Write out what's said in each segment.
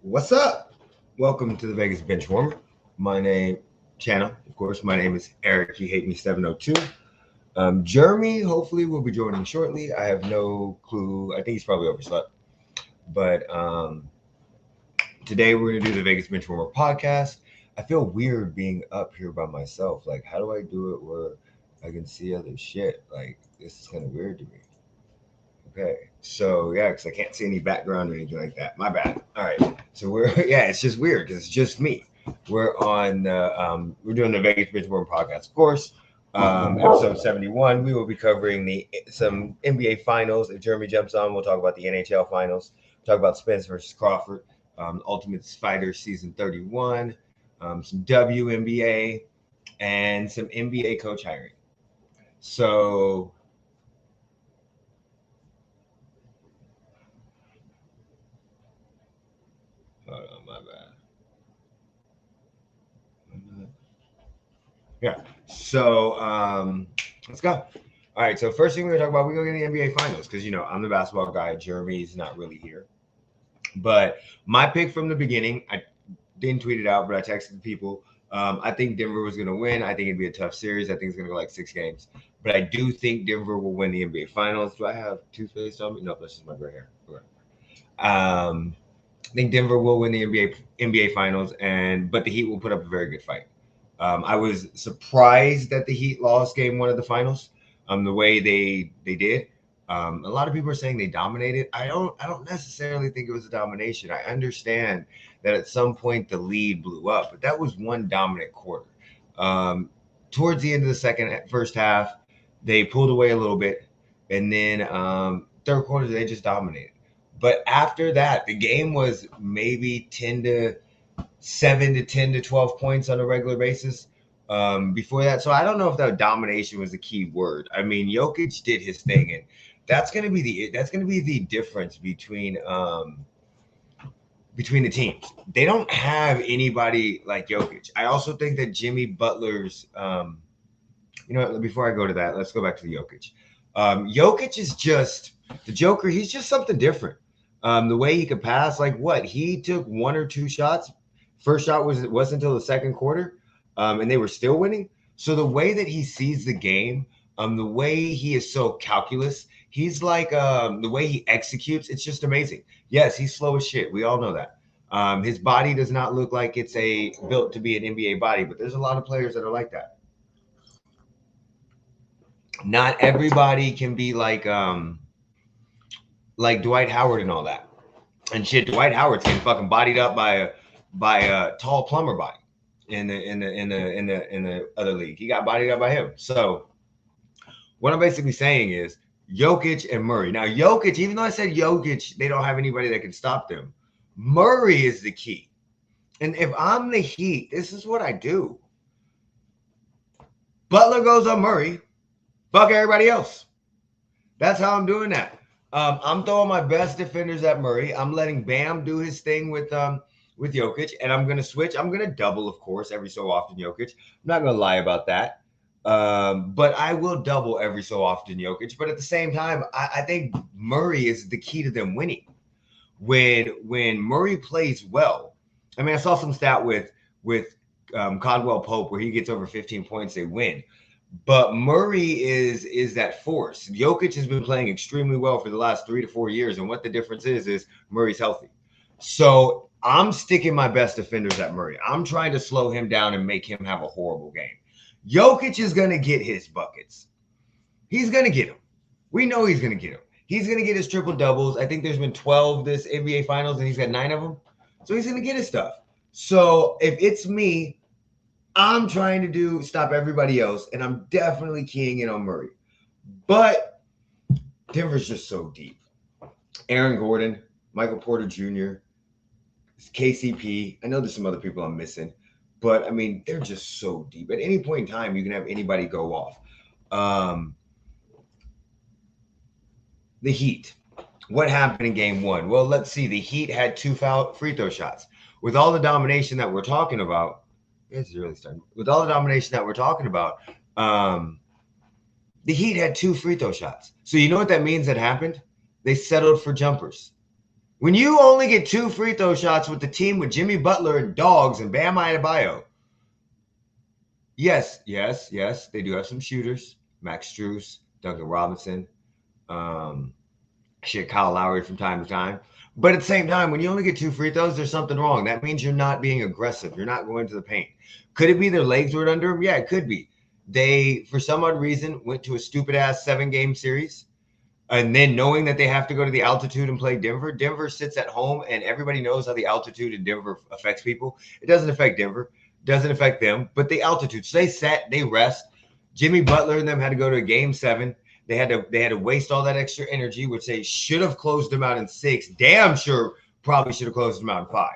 What's up? Welcome to the Vegas Benchwarmer. Of course, my name is Eric. You hate me 702. Jeremy, hopefully, will be joining shortly. I have no clue. I think he's probably overslept. But today we're going to do the Vegas Benchwarmer podcast. I feel weird being up here by myself. Like, how do I do it where I can see other shit? Like, this is kind of weird to me. Okay. So yeah, because I can't see any background or anything like that. My bad. All right. So it's just weird because it's just me. We're doing the Vegas Benchwarmer podcast, of course. Episode 71. We will be covering some NBA Finals. If Jeremy jumps on, we'll talk about the NHL Finals. Talk about Spence versus Crawford, Ultimate Fighter Season 31, some WNBA, and some NBA coach hiring. So. Hold on, my bad. Yeah. So let's go. All right. So first thing we're gonna talk about, we're gonna get the NBA Finals because I'm the basketball guy. Jeremy's not really here. But my pick from the beginning, I didn't tweet it out, but I texted people. I think Denver was gonna win. I think it'd be a tough series. I think it's gonna go like 6 games. But I do think Denver will win the NBA Finals. Do I have toothpaste on me? No, that's just my gray hair. Okay. I think Denver will win the NBA Finals, but the Heat will put up a very good fight. I was surprised that the Heat lost Game 1 of the Finals. The way they did. A lot of people are saying they dominated. I don't necessarily think it was a domination. I understand that at some point the lead blew up, but that was one dominant quarter. Towards the end of the first half, they pulled away a little bit, and then third quarter they just dominated. But after that, the game was maybe 10 to 7 to 10 to 12 points on a regular basis. Before that, so I don't know if that domination was the key word. I mean, Jokic did his thing, and that's going to be the difference between the teams. They don't have anybody like Jokic. I also think that Jimmy Butler's, before I go to that, let's go back to the Jokic. Jokic is just the Joker. He's just something different. The way he could pass, he took 1 or 2 shots. First shot wasn't until the second quarter, and they were still winning. So the way that he sees the game, the way he is so calculus, he's like the way he executes. It's just amazing. Yes, he's slow as shit. We all know that. His body does not look like it's built to be an NBA body, but there's a lot of players that are like that. Not everybody can be like Dwight Howard and all that. And shit, Dwight Howard's getting fucking bodied up by a tall plumber body in the other league. He got bodied up by him. So what I'm basically saying is Jokic and Murray. Now Jokic, even though I said Jokic, they don't have anybody that can stop them. Murray is the key. And if I'm the Heat, this is what I do. Butler goes on Murray. Fuck everybody else. That's how I'm doing that. I'm throwing my best defenders at Murray. I'm letting Bam do his thing with Jokic, and I'm going to switch. I'm going to double, of course, every so often Jokic. I'm not going to lie about that. But I will double every so often Jokic. But at the same time, I think Murray is the key to them winning. When Murray plays well, I mean, I saw some stat with Caldwell Pope where he gets over 15 points, they win. But Murray is that force. Jokic has been playing extremely well for the last 3 to 4 years, and what the difference is Murray's healthy. So I'm sticking my best defenders at Murray. I'm trying to slow him down and make him have a horrible game. Jokic is going to get his buckets. He's going to get them. We know he's going to get them. He's going to get his triple doubles. I think there's been 12 this NBA Finals, and he's got 9 of them. So he's going to get his stuff. So if it's me, I'm trying to stop everybody else, and I'm definitely keying in on Murray. But Denver's just so deep. Aaron Gordon, Michael Porter Jr., KCP. I know there's some other people I'm missing, but I mean, they're just so deep. At any point in time, you can have anybody go off. The Heat. What happened in Game 1? Well, let's see. The Heat had 2 free throw shots. With all the domination that we're talking about, it's really starting. With all the domination that we're talking about, the Heat had 2 free throw shots. So you know what that means that happened? They settled for jumpers. When you only get 2 free throw shots with the team with Jimmy Butler and dogs and Bam Adebayo. Yes, they do have some shooters. Max Strus, Duncan Robinson, Kyle Lowry from time to time. But at the same time, when you only get 2 free throws, there's something wrong. That means you're not being aggressive. You're not going to the paint. Could it be their legs were under them? Yeah, it could be. They, for some odd reason, went to a stupid-ass 7-game series. And then knowing that they have to go to the altitude and play Denver, Denver sits at home, and everybody knows how the altitude in Denver affects people. It doesn't affect Denver. It doesn't affect them. But the altitude. So they sat, they rest. Jimmy Butler and them had to go to a game 7. They had to waste all that extra energy, which they should have closed them out in 6. Damn sure probably should have closed them out in 5.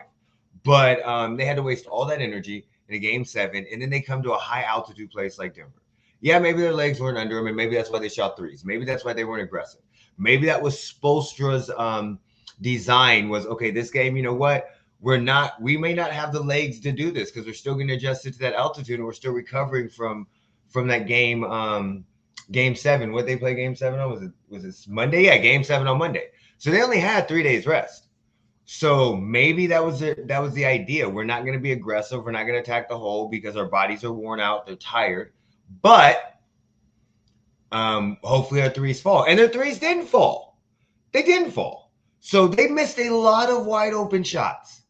But they had to waste all that energy in a game 7, and then they come to a high altitude place like Denver. Yeah, maybe their legs weren't under them, and maybe that's why they shot threes. Maybe that's why they weren't aggressive. Maybe that was Spoelstra's design was, okay, this game, you know what? We may not have the legs to do this because we're still going to adjust it to that altitude, and we're still recovering from that game. Game 7. What they play game 7 on? Was it Monday? Yeah, game 7 on Monday. So they only had 3 days rest. So maybe that was the idea. We're not going to be aggressive. We're not going to attack the hole because our bodies are worn out. They're tired. But hopefully our threes fall. And their threes didn't fall. They didn't fall. So they missed a lot of wide open shots.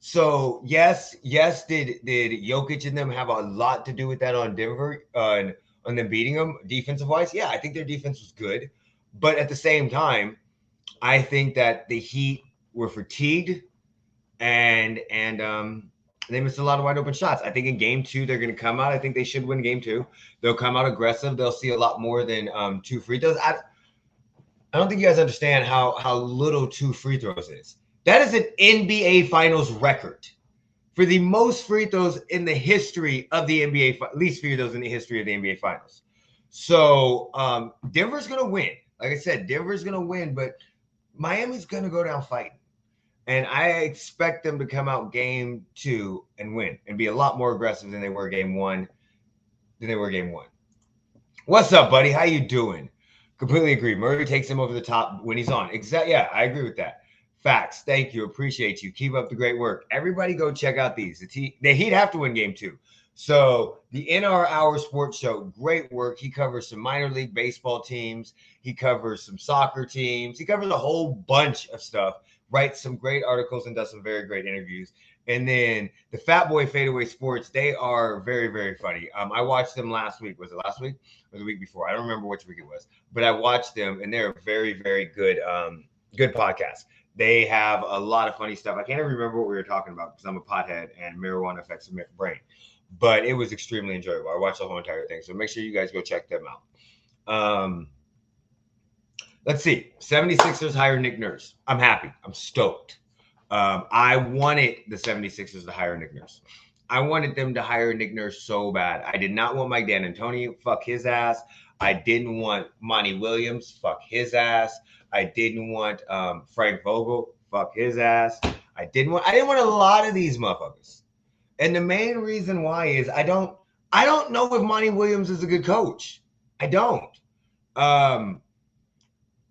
So yes, did Jokic and them have a lot to do with that on Denver, on them beating them defensive wise? Yeah, I think their defense was good. But at the same time, I think that the Heat were fatigued and they missed a lot of wide open shots. I think in game 2, they're going to come out. I think they should win game 2. They'll come out aggressive. They'll see a lot more than 2 free throws. I don't think you guys understand how little 2 free throws is. That is an NBA Finals record for the most free throws in the history of the NBA, least free throws in the history of the NBA Finals. So Denver's going to win. Like I said, Denver's going to win, but Miami's going to go down fighting. And I expect them to come out game 2 and win and be a lot more aggressive than they were game 1. What's up, buddy? How you doing? Completely agree. Murray takes him over the top when he's on. Exactly. Yeah, I agree with that. Facts. Thank you. Appreciate you. Keep up the great work. Everybody go check out these. The Heat have to win game 2. So the NR Hour Sports Show, great work. He covers some minor league baseball teams. He covers some soccer teams. He covers a whole bunch of stuff. Writes some great articles and does some very great interviews. And then the Fat Boy Fadeaway Sports, they are very, very funny. I watched them last week. Was it last week or the week before? I don't remember which week it was. But I watched them, and they're a very, very good good podcast. They have a lot of funny stuff. I can't even remember what we were talking about because I'm a pothead and marijuana affects the brain. But it was extremely enjoyable. I watched the whole entire thing. So make sure you guys go check them out. Let's see. 76ers hire Nick Nurse. I'm happy. I'm stoked. I wanted the 76ers to hire Nick Nurse. I wanted them to hire Nick Nurse so bad. I did not want Mike D'Antoni. Fuck his ass. I didn't want Monty Williams. Fuck his ass. I didn't want Frank Vogel. Fuck his ass. I didn't want a lot of these motherfuckers. And the main reason why is I don't know if Monty Williams is a good coach. I don't.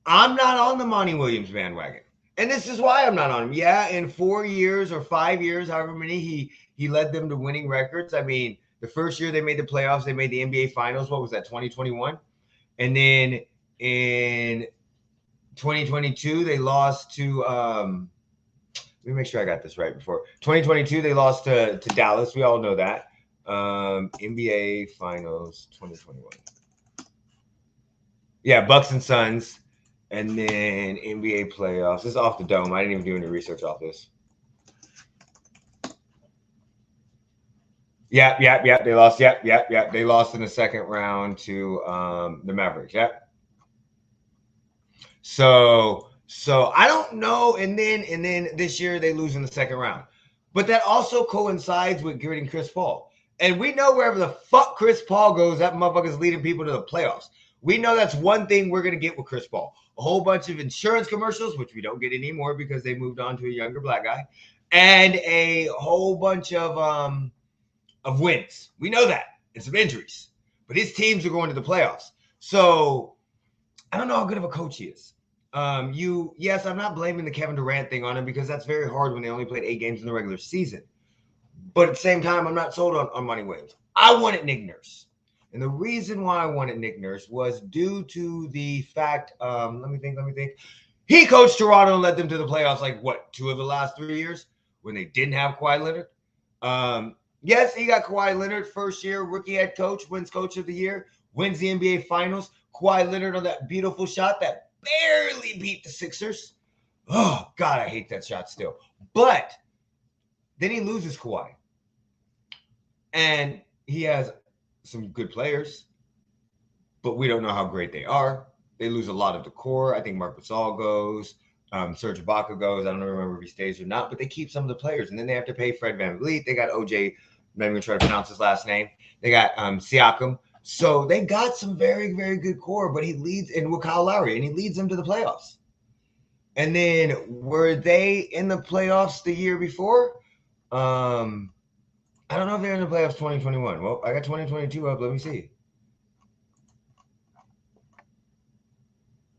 I'm not on the Monty Williams bandwagon. And this is why I'm not on him. Yeah, in 4 years or 5 years, however many, he led them to winning records. I mean, the first year they made the playoffs, they made the NBA Finals. What was that, 2021? And then in 2022, they lost to let me make sure I got this right before. 2022, they lost to Dallas. We all know that. NBA Finals 2021. Yeah, Bucks and Suns. And then NBA playoffs. This is off the dome. I didn't even do any research off this. Yeah. They lost. Yeah. They lost in the second round to the Mavericks. Yeah. So I don't know. And then this year they lose in the second round. But that also coincides with getting Chris Paul. And we know wherever the fuck Chris Paul goes, that motherfucker's leading people to the playoffs. We know that's one thing we're going to get with Chris Paul. A whole bunch of insurance commercials, which we don't get anymore because they moved on to a younger black guy, and a whole bunch of wins. We know that. And some injuries. But his teams are going to the playoffs. So I don't know how good of a coach he is. Yes, I'm not blaming the Kevin Durant thing on him because that's very hard when they only played 8 games in the regular season. But at the same time, I'm not sold on Monty Williams. I wanted Nick Nurse. And the reason why I wanted Nick Nurse was due to the fact, let me think. He coached Toronto and led them to the playoffs like, what, 2 of the last 3 years when they didn't have Kawhi Leonard? Yes, he got Kawhi Leonard first year, rookie head coach, wins coach of the year, wins the NBA Finals. Kawhi Leonard on that beautiful shot that barely beat the Sixers. Oh, God, I hate that shot still. But then he loses Kawhi. And he has some good players, but we don't know how great they are. They lose a lot of the core. I think Marc Gasol goes. Serge Ibaka goes. I don't remember if he stays or not, but they keep some of the players. And then they have to pay Fred VanVleet. They got OJ. I'm not even trying to pronounce his last name. They got Siakam. So they got some very, very good core, but he leads in with Kyle Lowry, and he leads them to the playoffs. And then were they in the playoffs the year before? I don't know if they're in the playoffs 2021. Well, I got 2022 up. Let me see.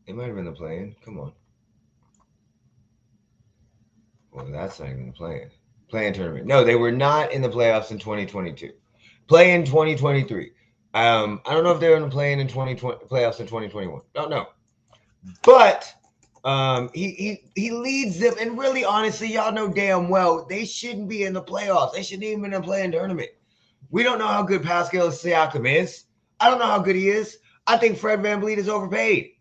It might have been the play-in. Come on. Well, that's not even the play-in tournament. No, they were not in the playoffs in 2022. Play-in 2023. I don't know if they were in the play-in in 2020 playoffs in 2021. Don't know. But he leads them, and really, honestly, y'all know damn well they shouldn't be in the playoffs. They shouldn't even be in the play-in tournament. We don't know how good Pascal Siakam is. I don't know how good he is. I think Fred VanVleet is overpaid.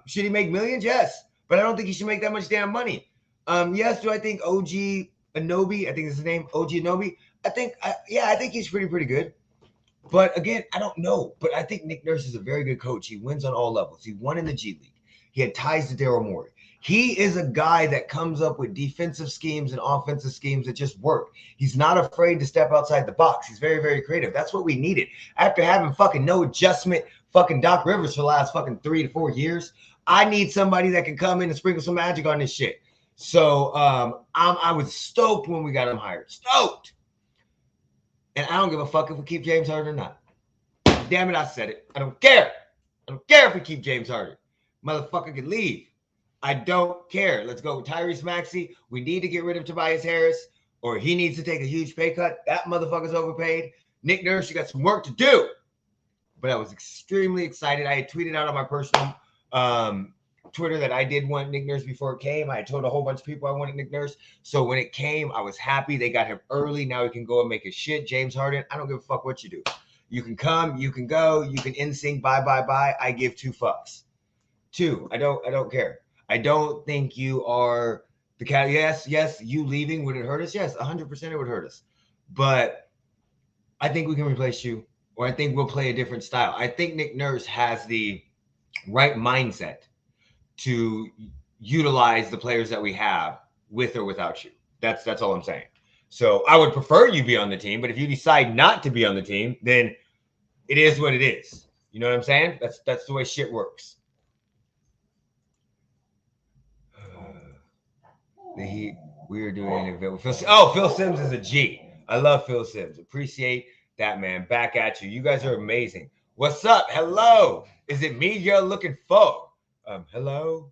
Should he make millions? Yes, but I don't think he should make that much damn money. Yes, do I think OG Anunoby? I think is his name, OG Anunoby. I think he's pretty good. But again, I don't know. But I think Nick Nurse is a very good coach. He wins on all levels. He won in the G League. He had ties to Daryl Morey. He is a guy that comes up with defensive schemes and offensive schemes that just work. He's not afraid to step outside the box. He's very, very creative. That's what we needed. After having fucking no adjustment, fucking Doc Rivers for the last fucking 3 to 4 years, I need somebody that can come in and sprinkle some magic on this shit. So I was stoked when we got him hired. Stoked. And I don't give a fuck if we keep James Harden or not. Damn it, I said it. I don't care. I don't care if we keep James Harden. Motherfucker can leave. I don't care. Let's go with Tyrese Maxey. We need to get rid of Tobias Harris, or he needs to take a huge pay cut. That motherfucker's overpaid. Nick Nurse, you got some work to do. But I was extremely excited. I had tweeted out on my personal Twitter that I did want Nick Nurse before it came. I told a whole bunch of people I wanted Nick Nurse. So when it came, I was happy. They got him early. Now he can go and make his shit. James Harden, I don't give a fuck what you do. You can come, you can go, you can NSYNC, bye. I give 2 fucks. 2. I don't care. I don't think you are the cat. Yes, you leaving, would it hurt us? Yes, 100% it would hurt us. But I think we can replace you, or I think we'll play a different style. I think Nick Nurse has the right mindset to utilize the players that we have with or without you. That's all I'm saying. So I would prefer you be on the team, but if you decide not to be on the team, then it is what it is. You know what I'm saying? That's the way shit works. The Heat, we are doing an event with Phil. Oh, Phil Simms is a G. I love Phil Simms. Appreciate that, man. Back at you. You guys are amazing. What's up? Hello. Is it me you're looking for? Hello.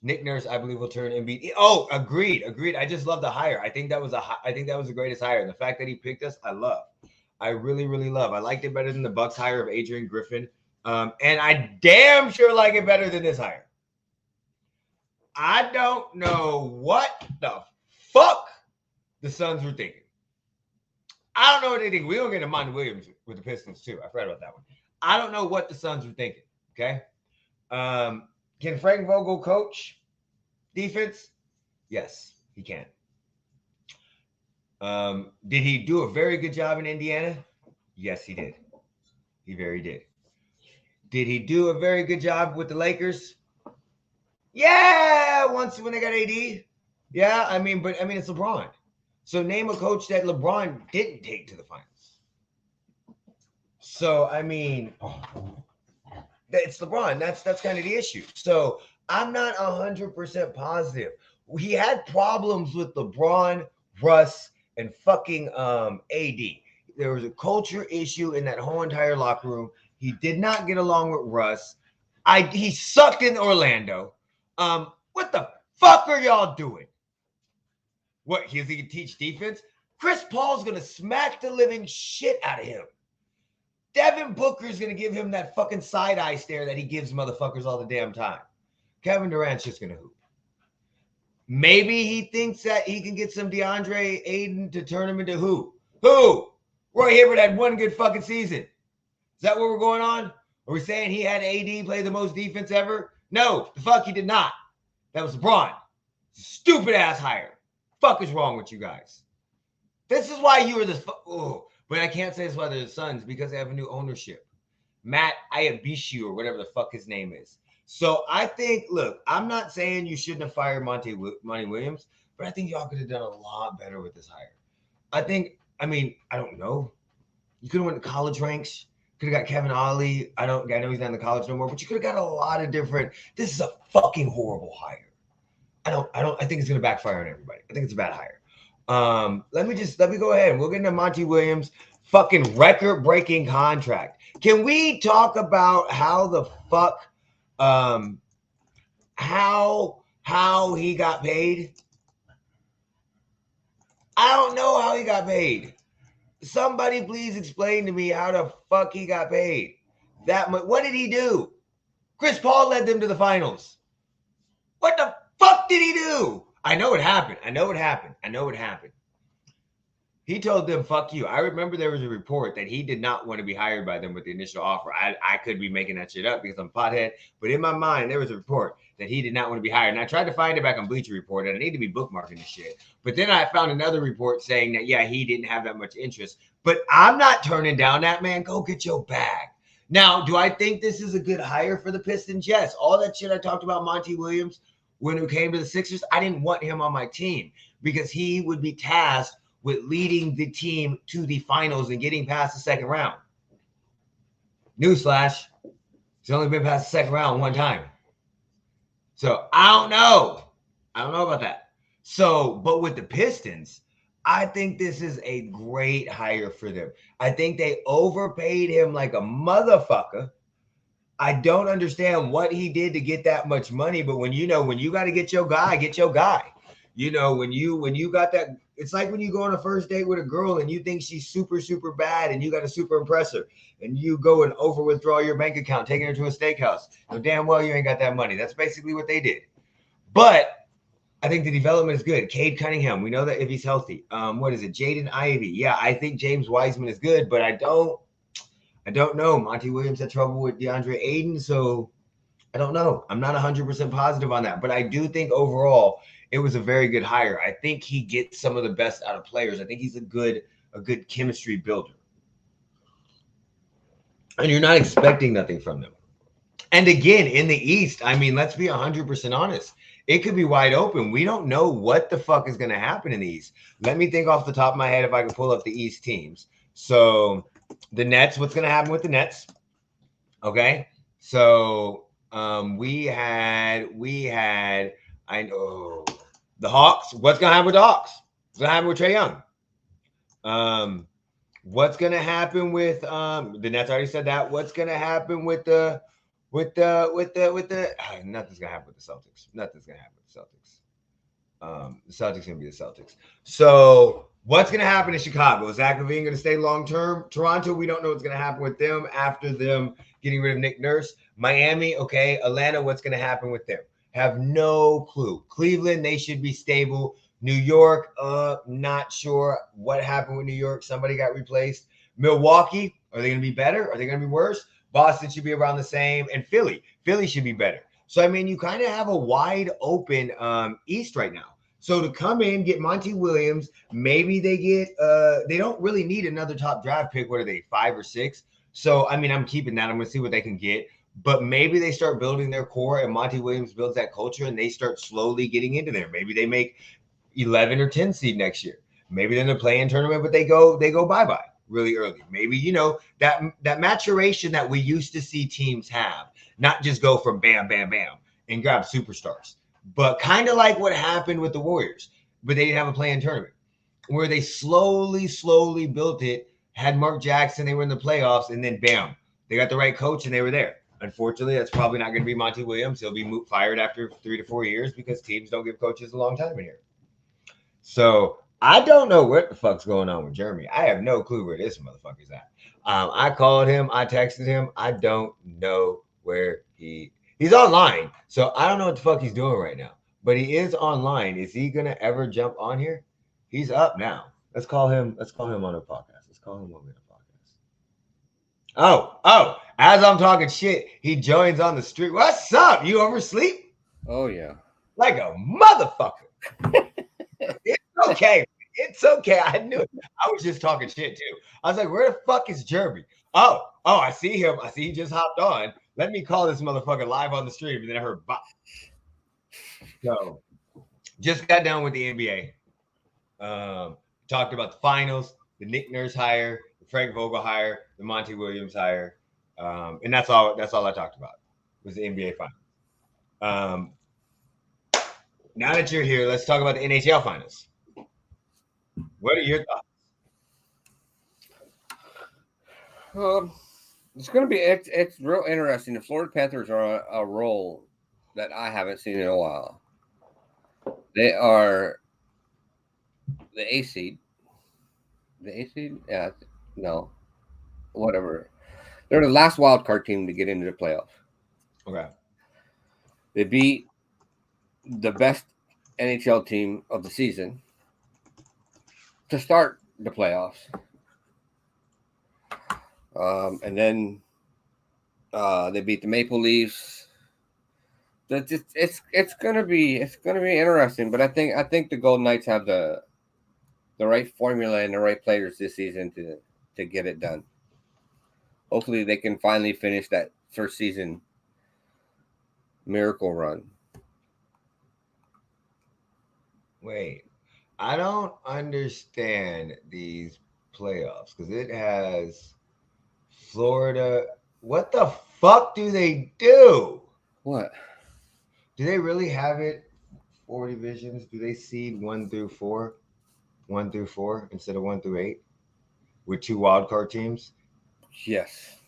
Nick Nurse, I believe, will turn Embiid. Oh, agreed. I just love the hire. I think that was the greatest hire. The fact that he picked us, I love. I really, really love. I liked it better than the Bucks hire of Adrian Griffin. And I damn sure like it better than this hire. I don't know what the fuck the Suns were thinking. I don't know what they think. We don't get a Monty Williams with the Pistons, too. I forgot about that one. I don't know what the Suns were thinking, okay? Can Frank Vogel coach defense? Yes, he can. Did he do a very good job in Indiana? Yes, he did. He very did. Did he do a very good job with the Lakers? Yeah, once when they got AD. Yeah, I mean, it's LeBron. So name a coach that LeBron didn't take to the finals. So, I mean, it's LeBron. That's kind of the issue. So I'm not 100% positive. He had problems with LeBron, Russ, and fucking AD. There was a culture issue in that whole entire locker room. He did not get along with Russ. He sucked in Orlando. What the fuck are y'all doing? What, he can teach defense? Chris Paul's going to smack the living shit out of him. Devin Booker's going to give him that fucking side-eye stare that he gives motherfuckers all the damn time. Kevin Durant's just going to hoop. Maybe he thinks that he can get some DeAndre Ayton to turn him into who? Who? Roy Hibbert had one good fucking season. Is that what we're going on? Are we saying he had AD play the most defense ever? No, the fuck he did not. That was LeBron. Stupid ass hire. Fuck is wrong with you guys? This is why you were the but I can't say it's why they're the Suns, because they have a new ownership. Matt Iabishu or whatever the fuck his name is. So I think, look, I'm not saying you shouldn't have fired Monty Williams, but I think y'all could have done a lot better with this hire. I don't know. You could have went to college ranks. Could have got Kevin Ollie. I know he's not in the college no more, but you could have got a lot of different. This is a fucking horrible hire. I think it's gonna backfire on everybody. I think it's a bad hire. Let me go ahead. We'll get into Monty Williams' fucking record-breaking contract. Can we talk about how the fuck how he got paid? I don't know how he got paid. Somebody please explain to me how the fuck he got paid. That much. What did he do? Chris Paul led them to the finals. What the fuck did he do? I know it happened. He told them, fuck you. I remember there was a report that he did not want to be hired by them with the initial offer. I could be making that shit up because I'm a pothead. But in my mind, there was a report that he did not want to be hired. And I tried to find it back on Bleacher Report, and I need to be bookmarking this shit. But then I found another report saying that, yeah, he didn't have that much interest. But I'm not turning down that, man. Go get your bag. Now, do I think this is a good hire for the Pistons? Yes. All that shit I talked about Monty Williams when it came to the Sixers, I didn't want him on my team because he would be tasked with leading the team to the finals and getting past the second round. Newsflash, he's only been past the second round one time. So I don't know about that. So, but with the Pistons, I think this is a great hire for them. I think they overpaid him like a motherfucker. I don't understand what he did to get that much money, but when you got to get your guy, get your guy. You know, when you got that, it's like when you go on a first date with a girl and you think she's super, super bad and you got to super impress her and you go and over withdraw your bank account, taking her to a steakhouse. So damn well you ain't got that money. That's basically what they did. But I think the development is good. Cade Cunningham, we know that if he's healthy. What is it? Jaden Ivey. Yeah, I think James Wiseman is good, but I don't know. Monty Williams had trouble with DeAndre Ayton, so I don't know. I'm not 100% positive on that, but I do think overall it was a very good hire. I think he gets some of the best out of players. I think he's a good chemistry builder. And you're not expecting nothing from them. And again, in the East, I mean, let's be 100% honest. It could be wide open. We don't know what the fuck is going to happen in the East. Let me think off the top of my head if I can pull up the East teams. So the Nets, what's going to happen with the Nets? Okay. So we had, I know the Hawks. What's going to happen with the Hawks? What's going to happen with Trae Young? What's going to happen with the Nets? I already said that. What's going to happen with the nothing's going to happen with the Celtics. Nothing's going to happen with the Celtics. The Celtics going to be the Celtics. So what's going to happen in Chicago? Is Zach LaVine going to stay long term? Toronto, we don't know what's going to happen with them after them getting rid of Nick Nurse. Miami, okay. Atlanta, what's going to happen with them? Have no clue. Cleveland, they should be stable. New York, not sure what happened with New York. Somebody got replaced. Milwaukee, are they going to be better? Are they going to be worse? Boston should be around the same. And Philly should be better. So, I mean, you kind of have a wide open East right now. So to come in, get Monty Williams, maybe they get they don't really need another top draft pick. What are they, 5 or 6? So, I mean, I'm keeping that. I'm going to see what they can get. But maybe they start building their core and Monty Williams builds that culture and they start slowly getting into there. Maybe they make 11 or 10 seed next year. Maybe they're in the play-in tournament, but they go bye-bye really early. Maybe, you know, that maturation that we used to see teams have, not just go from bam, bam, bam and grab superstars, but kind of like what happened with the Warriors, but they didn't have a play-in tournament where they slowly built it, had Mark Jackson, they were in the playoffs, and then bam, they got the right coach and they were there. Unfortunately, that's probably not going to be Monty Williams. He'll be fired after 3 to 4 years because teams don't give coaches a long time in here. So I don't know what the fuck's going on with Jeremy. I have no clue where this motherfucker's at. I called him. I texted him. I don't know where he's online. So I don't know what the fuck he's doing right now. But he is online. Is he gonna ever jump on here? He's up now. Let's call him. Let's call him on a podcast. Let's call him on the podcast. Oh! As I'm talking shit, he joins on the street. What's up? You oversleep? Oh yeah, like a motherfucker. It's okay. It's okay. I knew it. I was just talking shit too. I was like, where the fuck is Jeremy? Oh, I see him. I see he just hopped on. Let me call this motherfucker live on the stream. And then I heard bop. So just got done with the NBA. Talked about the finals, the Nick Nurse hire, the Frank Vogel hire, the Monty Williams hire. And that's all I talked about was the NBA finals. Now that you're here, let's talk about the NHL Finals. What are your thoughts? It's going to be it's real interesting. The Florida Panthers are a role that I haven't seen in a while. They are the A seed. The A seed? Yeah, no, whatever. They're the last wild card team to get into the playoffs. Okay. They beat the best NHL team of the season to start the playoffs. And then they beat the Maple Leafs. It's gonna be interesting, but I think the Golden Knights have the right formula and the right players this season to get it done. Hopefully they can finally finish that first season miracle run. Wait, I don't understand these playoffs because it has Florida. What the fuck do they do? What? Do they really have it 4 divisions? Do they seed 1 through 4? 1 through 4 instead of 1 through 8 with 2 wildcard teams? Yes.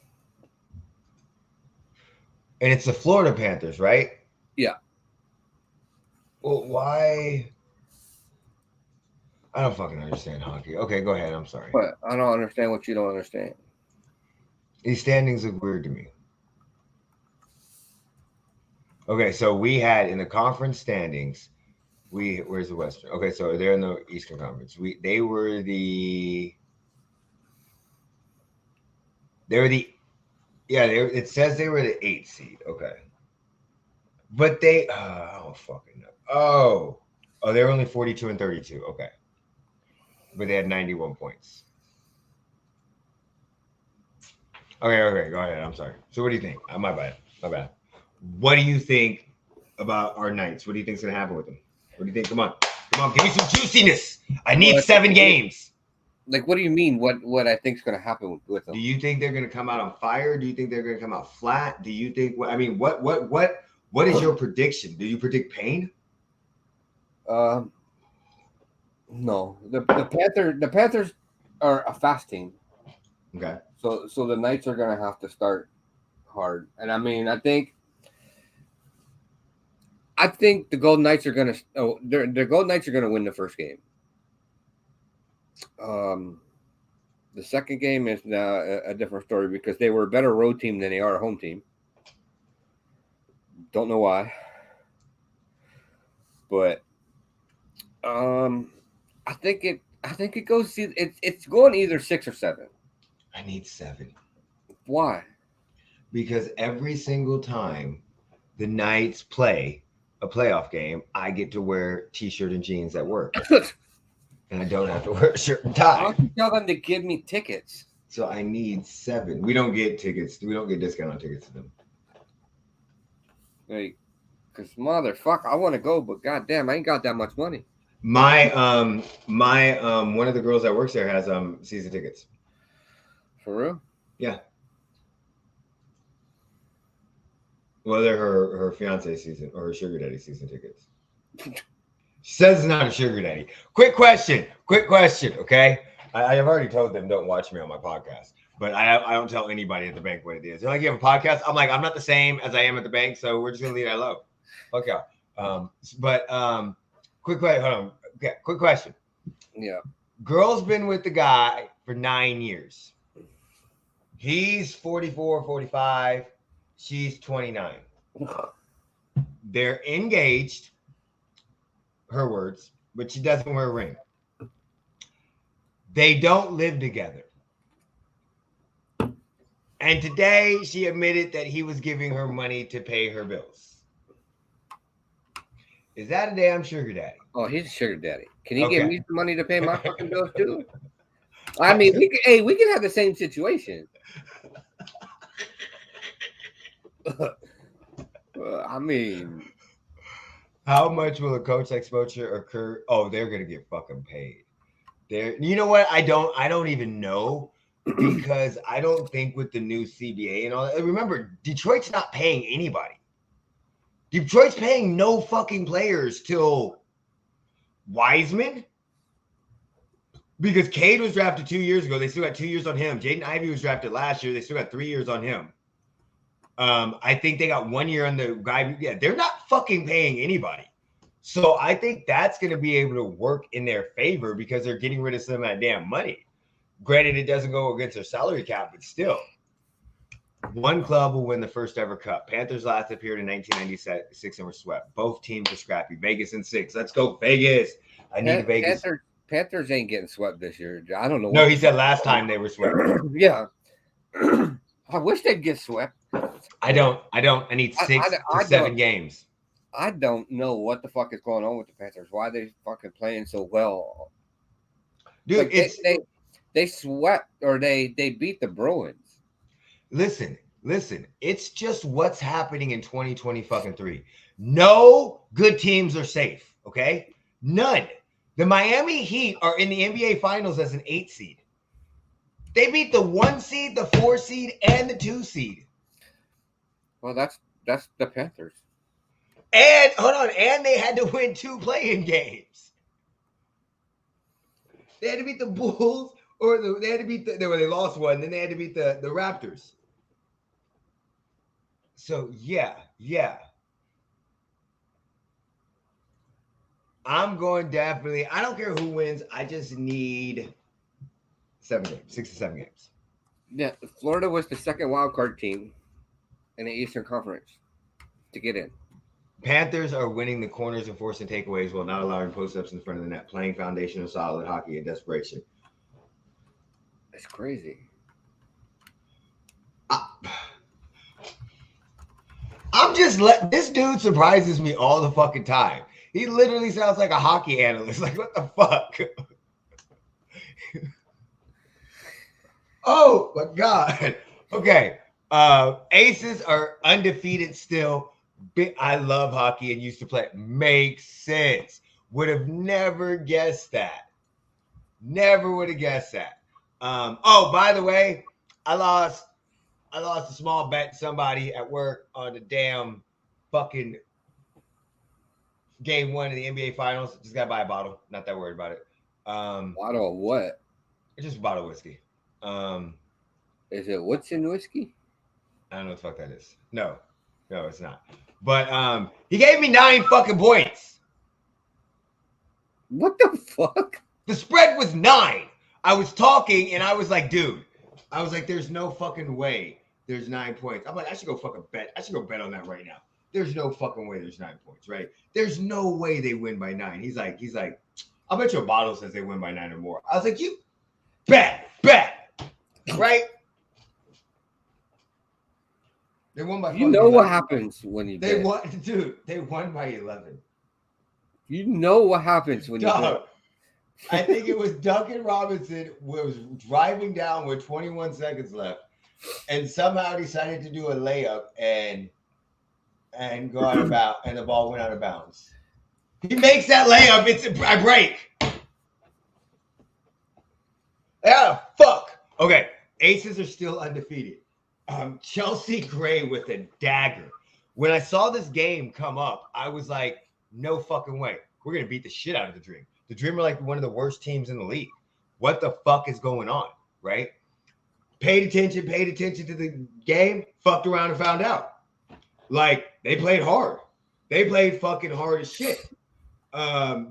And it's the Florida Panthers, right? Yeah. Well, why? I don't fucking understand hockey. Okay, go ahead. I'm sorry. But I don't understand what you don't understand. These standings look weird to me. Okay, so we had in the conference standings, where's the Western? Okay, so they're in the Eastern Conference. It says they were the 8th seed. Okay. But I don't fucking know. Oh, they were only 42 and 32. Okay. But they had 91 points. Okay, go ahead. I'm sorry. So what do you think? My bad. What do you think about our Knights? What do you think's going to happen with them? What do you think? Come on, give me some juiciness. I need 7 games. Like, what do you mean? What I think's going to happen with them? Do you think they're going to come out on fire? Do you think they're going to come out flat? Do you think? I mean, what is your prediction? Do you predict pain? No. The Panthers are a fast team. Okay. So the Knights are going to have to start hard, and I mean, I think the Golden Knights are going to. The Golden Knights are going to win the first game. The second game is now a different story because they were a better road team than they are a home team. Don't know why, but I think it goes. It's going either 6 or 7. I need 7. Why? Because every single time the Knights play a playoff game, I get to wear t-shirt and jeans at work. And I don't have to wear a shirt and tie. Why don't you tell them to give me tickets? So I need 7. We don't get tickets. We don't get discount on tickets to them. Like, because motherfucker, I want to go, but goddamn, I ain't got that much money. My one of the girls that works there has season tickets. For real? Yeah. Well, they're her fiance season or her sugar daddy season tickets. She says it's not a sugar daddy. Quick question. Okay. I have already told them don't watch me on my podcast, But I don't tell anybody at the bank what it is. They're like, you have a podcast? I'm like, I'm not the same as I am at the bank, so we're just gonna leave that alone. Okay. Quick question. Hold on. Okay, quick question. Yeah. Girl's been with the guy for 9 years. He's 44, 45. She's 29. They're engaged, her words, but she doesn't wear a ring. They don't live together. And today she admitted that he was giving her money to pay her bills. Is that a damn sugar daddy? Oh, he's a sugar daddy. Can he give me some money to pay my fucking bills too? I mean, we can have the same situation. I mean, how much will a coach exposure occur? Oh, they're gonna get fucking paid. You know what? I don't even know, because I don't think with the new CBA and all that. Remember, Detroit's not paying anybody. Detroit's paying no fucking players till Wiseman, because Cade was drafted 2 years ago. They still got 2 years on him. Jaden Ivey was drafted last year. They still got 3 years on him. I think they got 1 year on the guy. Yeah, they're not fucking paying anybody. So I think that's going to be able to work in their favor, because they're getting rid of some of that damn money. Granted, it doesn't go against their salary cap, but still. One club will win the first ever cup. Panthers last appeared in 1996 and were swept. Both teams are scrappy. Vegas in 6. Let's go, Vegas. I need Vegas. Panthers ain't getting swept this year. I don't know. No, he said last time they were swept. Yeah. I wish they'd get swept. I don't. I need 6 to 7 games. I don't know what the fuck is going on with the Panthers. Why are they fucking playing so well? Dude, like they swept, or they beat the Bruins. Listen. It's just what's happening in 2023. No good teams are safe, okay? None. The Miami Heat are in the NBA Finals as an 8 seed. They beat the 1 seed, the 4 seed, and the 2 seed. Well, that's the Panthers. And hold on, and they had to win 2 play-in games. They had to beat the Bulls, or they had to beat they lost one, then they had to beat the Raptors. So yeah. I'm going definitely. I don't care who wins. I just need 7 games, 6 to 7 games. Yeah, Florida was the second wild card team in the Eastern Conference to get in. Panthers are winning the corners and forcing takeaways while not allowing post-ups in front of the net, playing foundational solid hockey in desperation. That's crazy. I'm just this dude surprises me all the fucking time. He literally sounds like a hockey analyst. Like, what the fuck? Oh my God. Okay. Aces are undefeated still. I love hockey and used to play. Makes sense. Would have never guessed that. Never would have guessed that. Oh, by the way, I lost a small bet to somebody at work on the damn fucking game 1 of the NBA Finals. Just gotta buy a bottle. Not that worried about it. Bottle of what? It's just a bottle of whiskey. Is it what's in whiskey? I don't know what the fuck that is. No, it's not. But he gave me 9 fucking points. What the fuck? The spread was 9. I was talking and I was like, dude, I was like, there's no fucking way there's 9 points. I'm like, I should go fucking bet. I should go bet on that right now. There's no fucking way there's 9 points, right? There's no way they win by 9. He's like, I'll bet you a bottle says they win by 9 or more. I was like, you bet, right? They won by. You know what happens when you they bet. won, dude. They won by 11. You know what happens when you bet. I think it was Duncan Robinson was driving down with 21 seconds left, and somehow decided to do a layup and go out of bounds, and the ball went out of bounds. He makes that layup. It's a break. Yeah, fuck. Okay, Aces are still undefeated. Chelsea Gray with a dagger. When I saw this game come up, I was like, no fucking way. We're going to beat the shit out of the Dream. The Dream are like one of the worst teams in the league. What the fuck is going on, right? paid attention to the game, fucked around and found out. Like, they played hard. They played fucking hard as shit.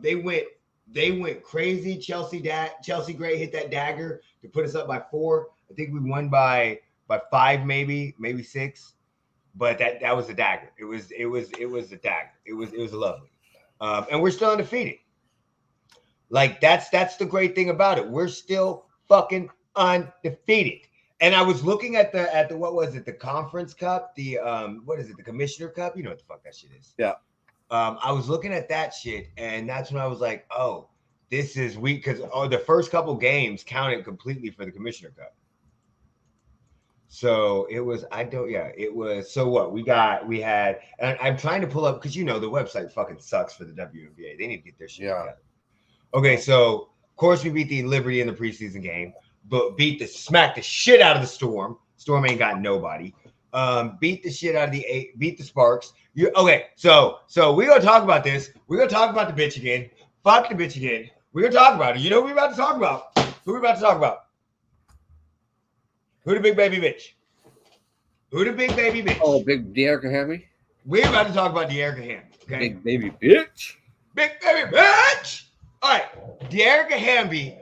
They went crazy. Chelsea Gray hit that dagger to put us up by 4. I think we won by 5, maybe 6. But that was a dagger. It was a dagger. It was lovely. And we're still undefeated. Like, that's the great thing about it. We're still fucking undefeated. And I was looking at the what was it? The Conference Cup, the what is it? The Commissioner Cup. You know what the fuck that shit is. Yeah. I was looking at that shit, and that's when I was like, oh, this is weak, because the first couple games counted completely for the Commissioner Cup. So it was, it was, so what we had, and I'm trying to pull up, because the website fucking sucks for the WNBA. They need to get their shit together. Okay, so of course we beat the Liberty in the preseason game, but smacked the shit out of the Storm. Storm ain't got nobody. Beat the shit out of beat the Sparks. Okay, so we're gonna talk about this. We're gonna talk about the bitch again. Fuck the bitch again. We're gonna talk about it. You know what we're about to talk about? Who we about to talk about? Who the big baby bitch? Who the big baby bitch? Oh, big DeAndre Hopkins. We're about to talk about DeAndre Hopkins. Okay? Big baby bitch. Big baby bitch. All right, DeAndre Hopkins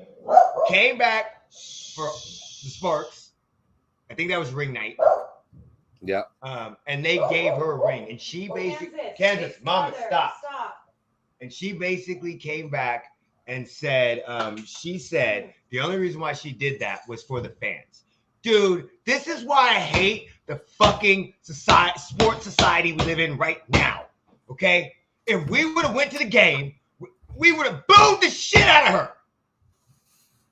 came back for the Sparks. I think that was ring night. Yeah. And they gave her a ring, and she basically Kansas, Mama, stop. And she basically came back and said, she said the only reason why she did that was for the fans. Dude, this is why I hate the fucking sports society we live in right now. Okay, if we would have went to the game, we would have booed the shit out of her.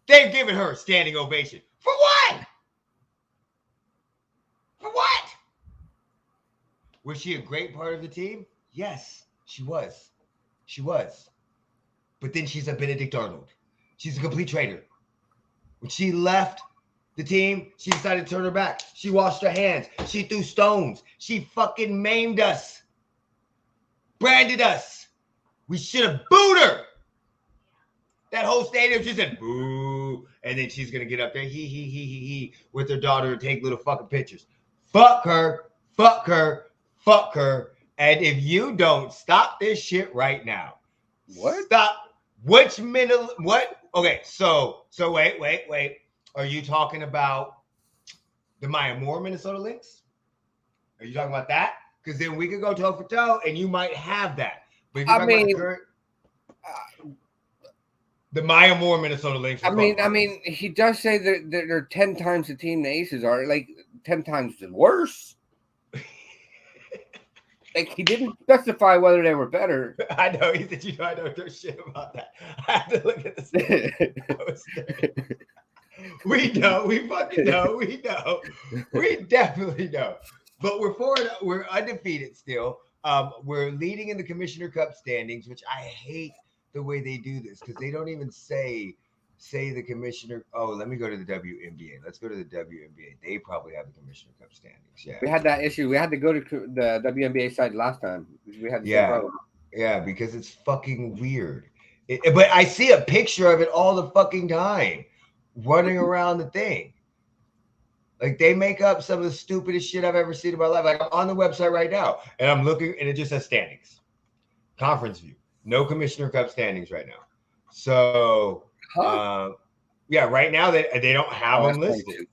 They've given her a standing ovation. For what? For what? Was she a great part of the team? Yes, she was. She was. But then she's a Benedict Arnold. She's a complete traitor. When she left the team, she decided to turn her back. She washed her hands. She threw stones. She fucking maimed us. Branded us. We should have booed her. That whole stadium, she said, boo. And then she's going to get up there, he, with her daughter and take little fucking pictures. Fuck her. Fuck her. Fuck her. And if you don't stop this shit right now. What? Stop. Which minute? What? Okay, so wait. Are you talking about the Maya Moore Minnesota Lynx? Are you talking about that? Because then we could go toe for toe, and you might have that. But if you're talking about the Maya Moore Minnesota Lynx. I mean, he does say that they're 10 times the team the Aces are, like 10 times worse. Like, he didn't specify whether they were better. I know. He said, I don't know shit about that. I have to look at this. We know. We fucking know. We know. We definitely know. But we're undefeated still. We're leading in the Commissioner Cup standings, which I hate the way they do this, because they don't even say the commissioner. Oh, let me go to the WNBA. Let's go to the WNBA. They probably have the Commissioner Cup standings. Yeah, we had that issue. We had to go to the WNBA side last time. We had because it's fucking weird. But I see a picture of it all the fucking time, running around the thing. Like, they make up some of the stupidest shit I've ever seen in my life. Like, I'm on the website right now, and I'm looking, and it just says standings, conference view. No Commissioner Cup standings right now. So, right now they don't have them listed. 22.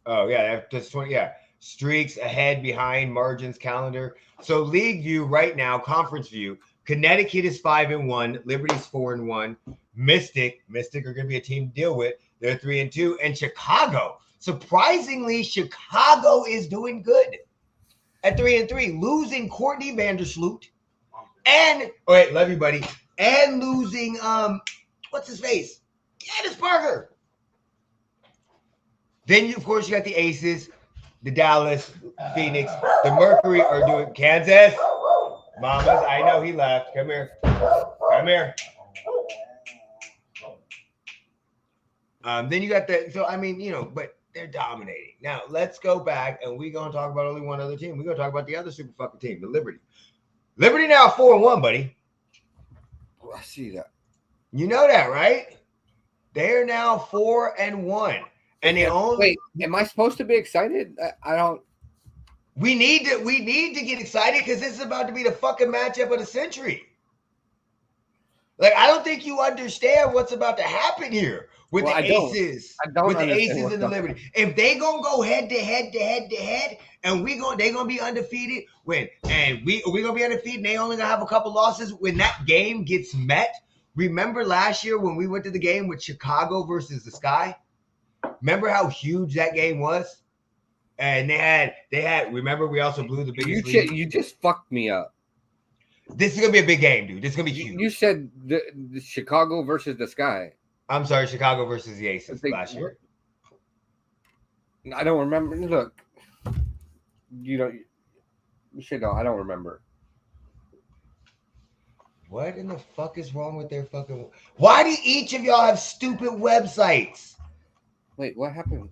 Oh, yeah, that's 20. Yeah, streaks, ahead, behind, margins, calendar. So, league view right now, conference view. Connecticut is 5-1. Liberty's 4-1. Mystic are going to be a team to deal with. They're 3-2. And Chicago, surprisingly, Chicago is doing good at 3-3, losing Courtney Vandersloot. And love you, buddy. And losing what's his face? Candace Parker. Then you got the Aces, the Dallas, Phoenix, the Mercury are doing Kansas. Mamas, I know he left. Come here. Then you got but they're dominating. Now let's go back, and we're gonna talk about only one other team. We're gonna talk about the other super fucking team, the Liberty. Liberty now 4-1, buddy. Oh, I see that. You know that, right? They are now 4-1. And they only wait. Am I supposed to be excited? I don't. We need to get excited because this is about to be the fucking matchup of the century. Like, I don't think you understand what's about to happen here with the Aces. With the Aces and the Liberty. If they gonna go head to head, and they gonna be undefeated we gonna be undefeated and they only gonna have a couple losses when that game gets met. Remember last year when we went to the game with Chicago versus the Sky? Remember how huge that game was? And they had. Remember, we also blew the biggest lead. You just fucked me up. This is gonna be a big game, dude. This is gonna be huge. You said the Chicago versus the Sky. I'm sorry, Chicago versus the Aces last year. I don't remember. Look, you should know. I don't remember. What in the fuck is wrong with their fucking? Why do each of y'all have stupid websites? Wait, what happened?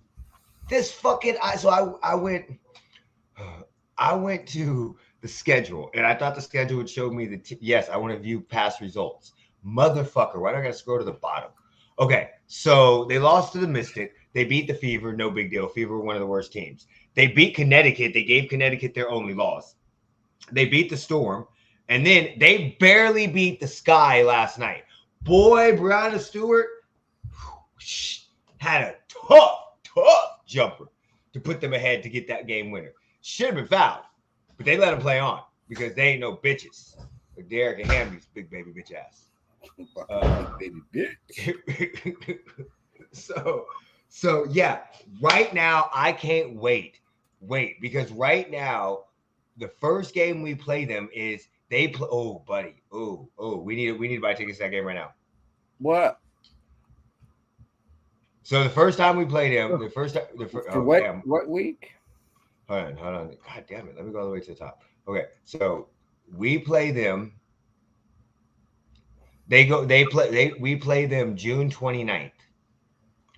This fucking I went to the schedule and I thought the schedule would show me yes, I want to view past results. Motherfucker, why do I gotta scroll to the bottom? Okay, so they lost to the Mystic. They beat the Fever, no big deal. Fever were one of the worst teams. They beat Connecticut. They gave Connecticut their only loss. They beat the Storm, and then they barely beat the Sky last night. Boy, Brianna Stewart had a tough jumper to put them ahead to get that game winner. Should have been fouled, but they let them play on because they ain't no bitches. Like Derek and Hamby's big baby bitch ass. Baby bitch. So yeah, right now I can't wait because right now the first game we play them is they play. Oh, buddy. Oh, we need to buy tickets to that game right now. What? So the first time we played them, what week? Hold on. God damn it. Let me go all the way to the top. Okay. So we play them. We play them June 29th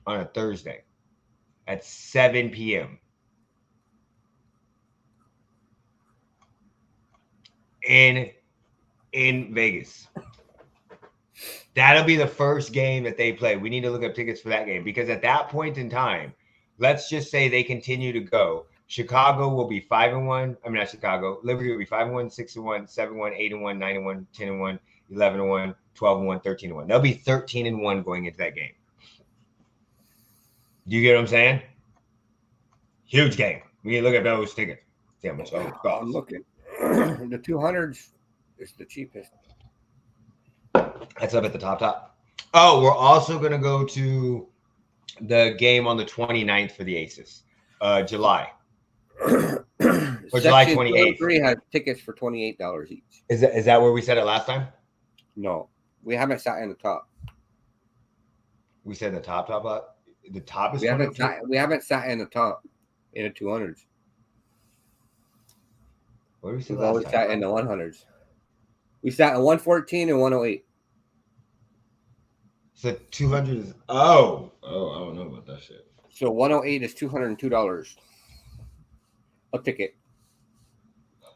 on a Thursday at 7 p.m. in Vegas. That'll be the first game that they play. We need to look up tickets for that game because at that point in time, let's just say they continue to go. Chicago will be 5-1. I mean, not Chicago. Liberty will be 5-1, 6-1, 7-1, 8-1, 9-1, 10-1, 11-1, 12-1, 13-1. They'll be 13-1 going into that game. Do you get what I'm saying? Huge game. We need to look at those tickets. Damn, much I'm looking. The 200s is the cheapest. That's up at the top. Oh, we're also going to go to the game on the 29th for the Aces. July. Or July 28th. 3 has tickets for $28 each. Is that where we said it last time? No. We haven't sat in the top. We said the top. The top is we haven't sat in the top in the 200s. What did we say We've last always time? sat in the 100s. We sat in 114 and 108. So 200 is I don't know about that shit. So 108 is $202 a ticket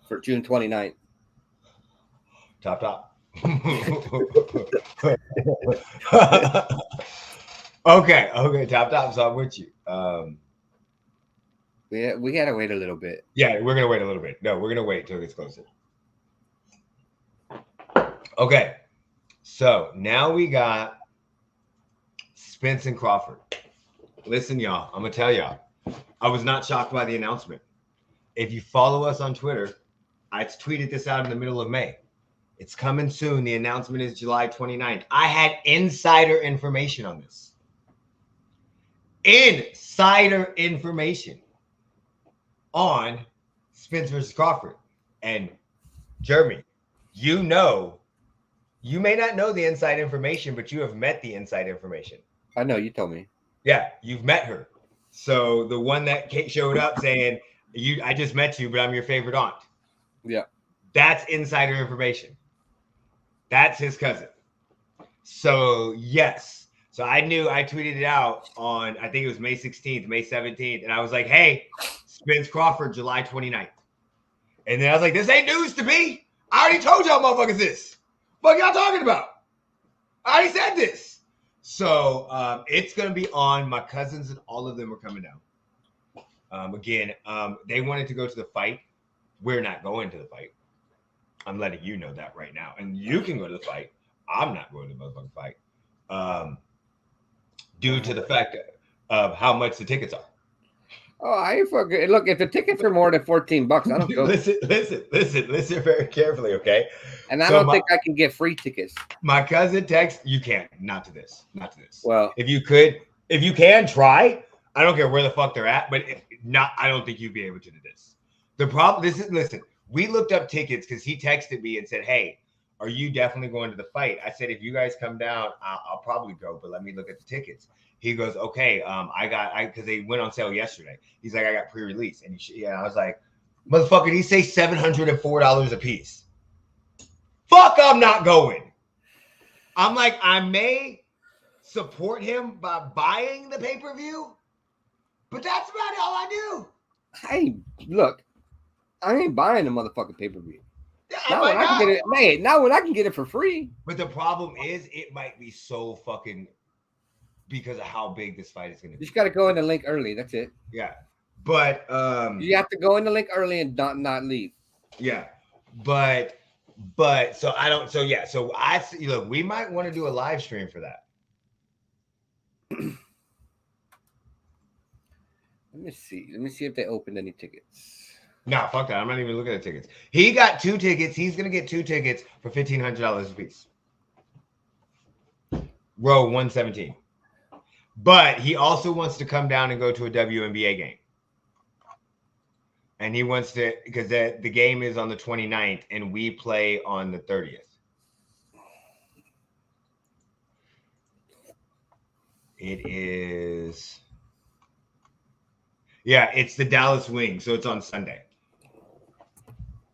for June 29th. Top. Okay, top. So I'm with you. We gotta wait a little bit. Yeah, we're gonna wait a little bit. No, we're gonna wait till it gets closer. Okay, so now we got Spence and Crawford. Listen, y'all, I'm gonna tell y'all, I was not shocked by the announcement. If you follow us on Twitter, I tweeted this out in the middle of May. It's coming soon. The announcement is July 29th. I had insider information on this. Insider information on Spence versus Crawford. And Jeremy, you may not know the inside information, but you have met the inside information. I know, you told me. Yeah, you've met her. So the one that showed up saying, I just met you, but I'm your favorite aunt. Yeah. That's insider information. That's his cousin. So, yes. So I tweeted it out on, I think it was May 16th, May 17th. And I was like, hey, Spence Crawford, July 29th. And then I was like, this ain't news to me. I already told y'all motherfuckers this. What y'all talking about? I already said this. So it's going to be on. My cousins and all of them are coming down. Again, they wanted to go to the fight. We're not going to the fight. I'm letting you know that right now. And you can go to the fight. I'm not going to the motherfucking fight. Due to the fact of how much the tickets are. Oh, I ain't fucking look. If the tickets are more than $14, I don't go. Listen very carefully, okay? And I don't think I can get free tickets. My cousin texts, you can't. Not to this. Well, if you can try. I don't care where the fuck they're at, but I don't think you'd be able to do this. The problem. Listen. We looked up tickets because he texted me and said, "Hey, are you definitely going to the fight?" I said, "If you guys come down, I'll probably go, but let me look at the tickets." He goes, "Okay, because they went on sale yesterday." He's like, "I got pre-release," and I was like, "Motherfucker, did he say $704 a piece?" Fuck, I'm not going. I'm like, I may support him by buying the pay-per-view, but that's about all I do. Hey, look, I ain't buying the motherfucking pay-per-view. Not when I can get it for free. But the problem is, it might be so fucking because of how big this fight is going to be. You just got to go in the link early. That's it. Yeah, but you have to go in the link early and not leave. Yeah, but so I don't. So yeah, so look. We might want to do a live stream for that. Let me see if they opened any tickets. No, fuck that. I'm not even looking at tickets. He got 2 tickets. He's going to get 2 tickets for $1,500 a piece. Row 117. But he also wants to come down and go to a WNBA game. And he wants to, because the game is on the 29th and we play on the 30th. It is. Yeah, it's the Dallas Wings. So it's on Sunday.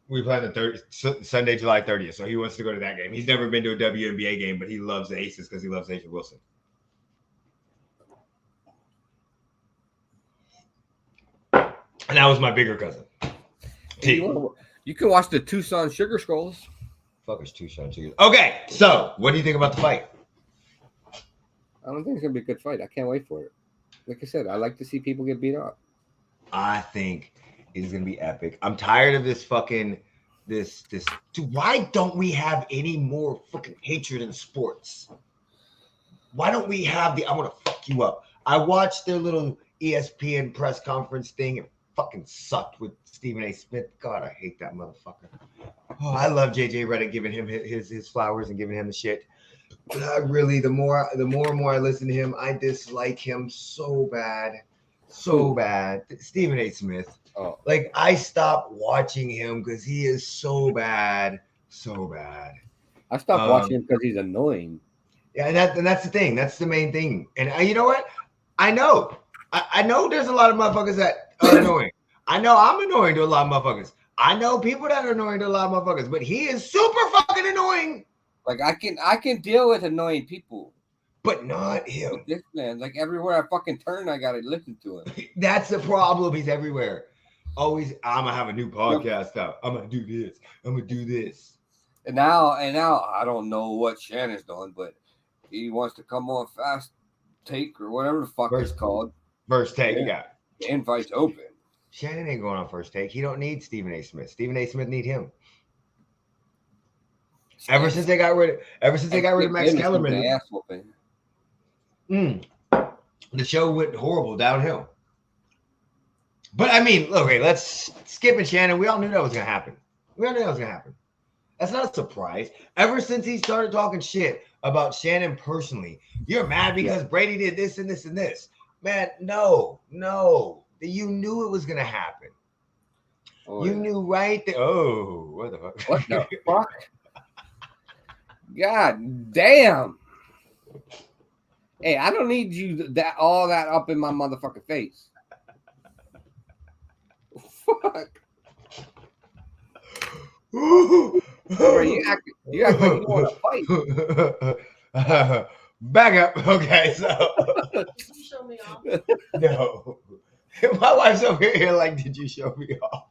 We play on the Sunday, July 30th. So he wants to go to that game. He's never been to a WNBA game, but he loves the Aces because he loves Asia Wilson. And that was my bigger cousin. You can watch the Tucson Sugar Skulls. Fuck is Tucson Sugar. Okay, so what do you think about the fight? I don't think it's gonna be a good fight. I can't wait for it. Like I said, I like to see people get beat up. I think it is gonna be epic. I'm tired of this fucking this. Dude, why don't we have any more fucking hatred in sports? Why don't we have I want to fuck you up. I watched their little ESPN press conference thing. It fucking sucked with Stephen A. Smith. God, I hate that motherfucker. Oh, I love JJ Redick giving him his flowers and giving him the shit. But I really, the more and more I listen to him, I dislike him so bad. So bad. Stephen A. Smith. Oh. Like, I stopped watching him because he is so bad. So bad. I stopped watching him because he's annoying. Yeah, and that's the thing. That's the main thing. And you know what? I know. I know there's a lot of motherfuckers that are annoying. I know I'm annoying to a lot of motherfuckers. I know people that are annoying to a lot of motherfuckers. But he is super fucking annoying. Like, I can deal with annoying people. But not him. But this man, like, everywhere I fucking turn, I gotta listen to him. That's the problem. He's everywhere. Always, I'm gonna have a new podcast out. I'm gonna do this. I'm gonna do this. And now I don't know what Shannon's doing, but he wants to come on Fast Take or whatever the fuck it's called. First Take, yeah. The invite's open. Shannon ain't going on First Take. He don't need Stephen A. Smith. Stephen A. Smith need him. Ever since they got rid of Max Kellerman, the show went horrible downhill. But I mean, okay, let's skip it, Shannon. We all knew that was gonna happen. That's not a surprise. Ever since he started talking shit about Shannon personally, you're mad because Brady did this and this and this. Man, no. You knew it was gonna happen. Oh, you knew right there. Oh, what the fuck? What the fuck? God damn. Hey, I don't need you all that up in my motherfucking face. Fuck. You act like you want to fight. Back up. Okay, so. Did you show me off? No. My wife's over here like, did you show me off?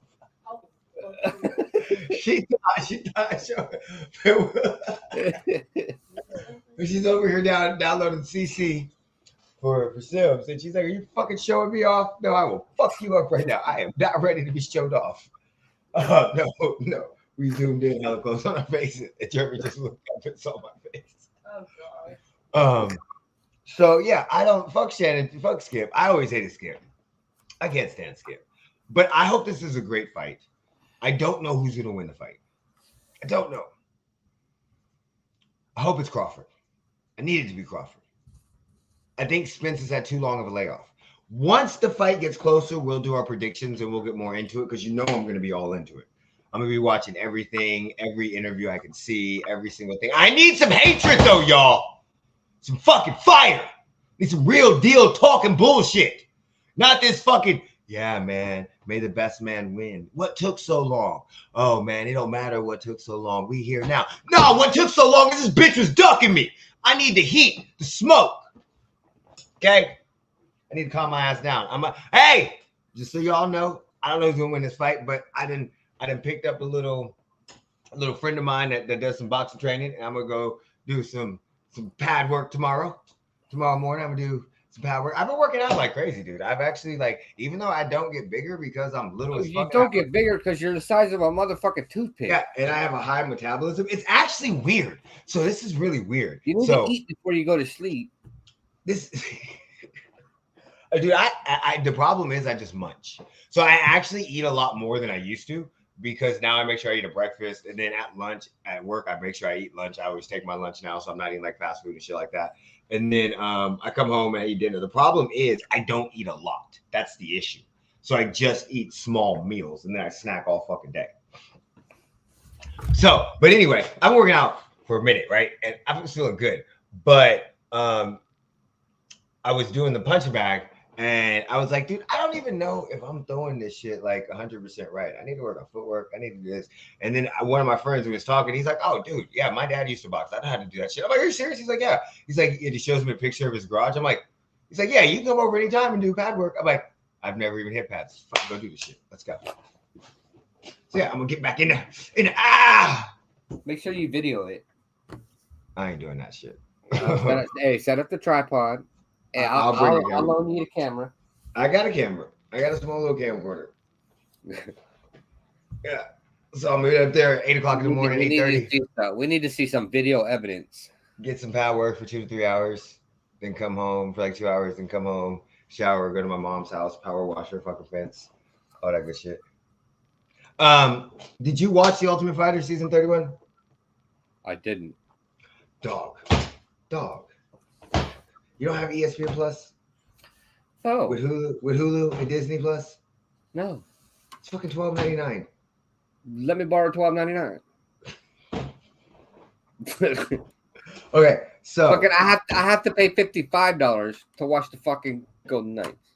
She thought She's over here downloading CC for Sims, and she's like, "Are you fucking showing me off? No, I will fuck you up right now. I am not ready to be showed off." No. We zoomed in hella close on our faces, and Jeremy just looked up and saw my face. Oh god. So yeah, I don't fuck Shannon, fuck Skip. I always hated Skip. I can't stand Skip, but I hope this is a great fight. I don't know who's gonna win the fight. I don't know. I hope it's Crawford. I need it to be Crawford. I think Spence has had too long of a layoff. Once the fight gets closer, we'll do our predictions and we'll get more into it because you know I'm going to be all into it. I'm going to be watching everything, every interview I can see, every single thing. I need some hatred, though, y'all. Some fucking fire. Need some real deal talking bullshit. Not this fucking, yeah, man, may the best man win. What took so long? Oh, man, it don't matter what took so long. We here now. No, what took so long is this bitch was ducking me. I need the heat, the smoke. Okay? I need to calm my ass down. Hey, just so y'all know, I don't know who's gonna win this fight, but I done picked up a little friend of mine that does some boxing training, and I'm gonna go do some pad work tomorrow. Tomorrow morning, I'm gonna do some pad work. I've been working out like crazy, dude. I've actually even though I don't get bigger because I'm little as fuck. You don't get bigger because you're the size of a motherfucking toothpick. Yeah, and I have a high metabolism. It's actually weird. So this is really weird. You need to eat before you go to sleep. This. Dude, I the problem is I just munch. So I actually eat a lot more than I used to because now I make sure I eat a breakfast, and then at lunch at work I make sure I eat lunch. I always take my lunch now, so I'm not eating like fast food and shit like that. And then I come home and I eat dinner. The problem is I don't eat a lot. That's the issue. So I just eat small meals and then I snack all fucking day. So, but anyway, I'm working out for a minute, right? And I'm feeling good. But I was doing the punching bag. And I was like, dude, I don't even know if I'm throwing this shit like 100% right. I need to work on footwork. I need to do this. And then one of my friends who was talking, he's like, oh, dude, yeah, my dad used to box. I know how to do that shit. I'm like, are you serious? He's like, yeah. He's like, he shows me a picture of his garage. I'm like, he's like, yeah, you can come over anytime and do pad work. I'm like, I've never even hit pads. Fucking go do this shit. Let's go. So yeah, I'm gonna get back in the Make sure you video it. I ain't doing that shit. Hey, set up the tripod. Hey, I'll loan you the camera. I got a camera. I got a small little camcorder. Yeah. So I'm up there at 8 o'clock in the morning, 8:30. We need to see some video evidence. Get some power work for 2 to 3 hours. Then come home for like 2 hours. Then come home, shower, go to my mom's house, power wash her fucking fence. All that good shit. Did you watch The Ultimate Fighter season 31? I didn't. Dog. You don't have ESPN Plus? Oh. With Hulu and Disney Plus? No. It's fucking $12.99. Let me borrow $12.99. Okay, so fucking I have to pay $55 to watch the fucking Golden Knights.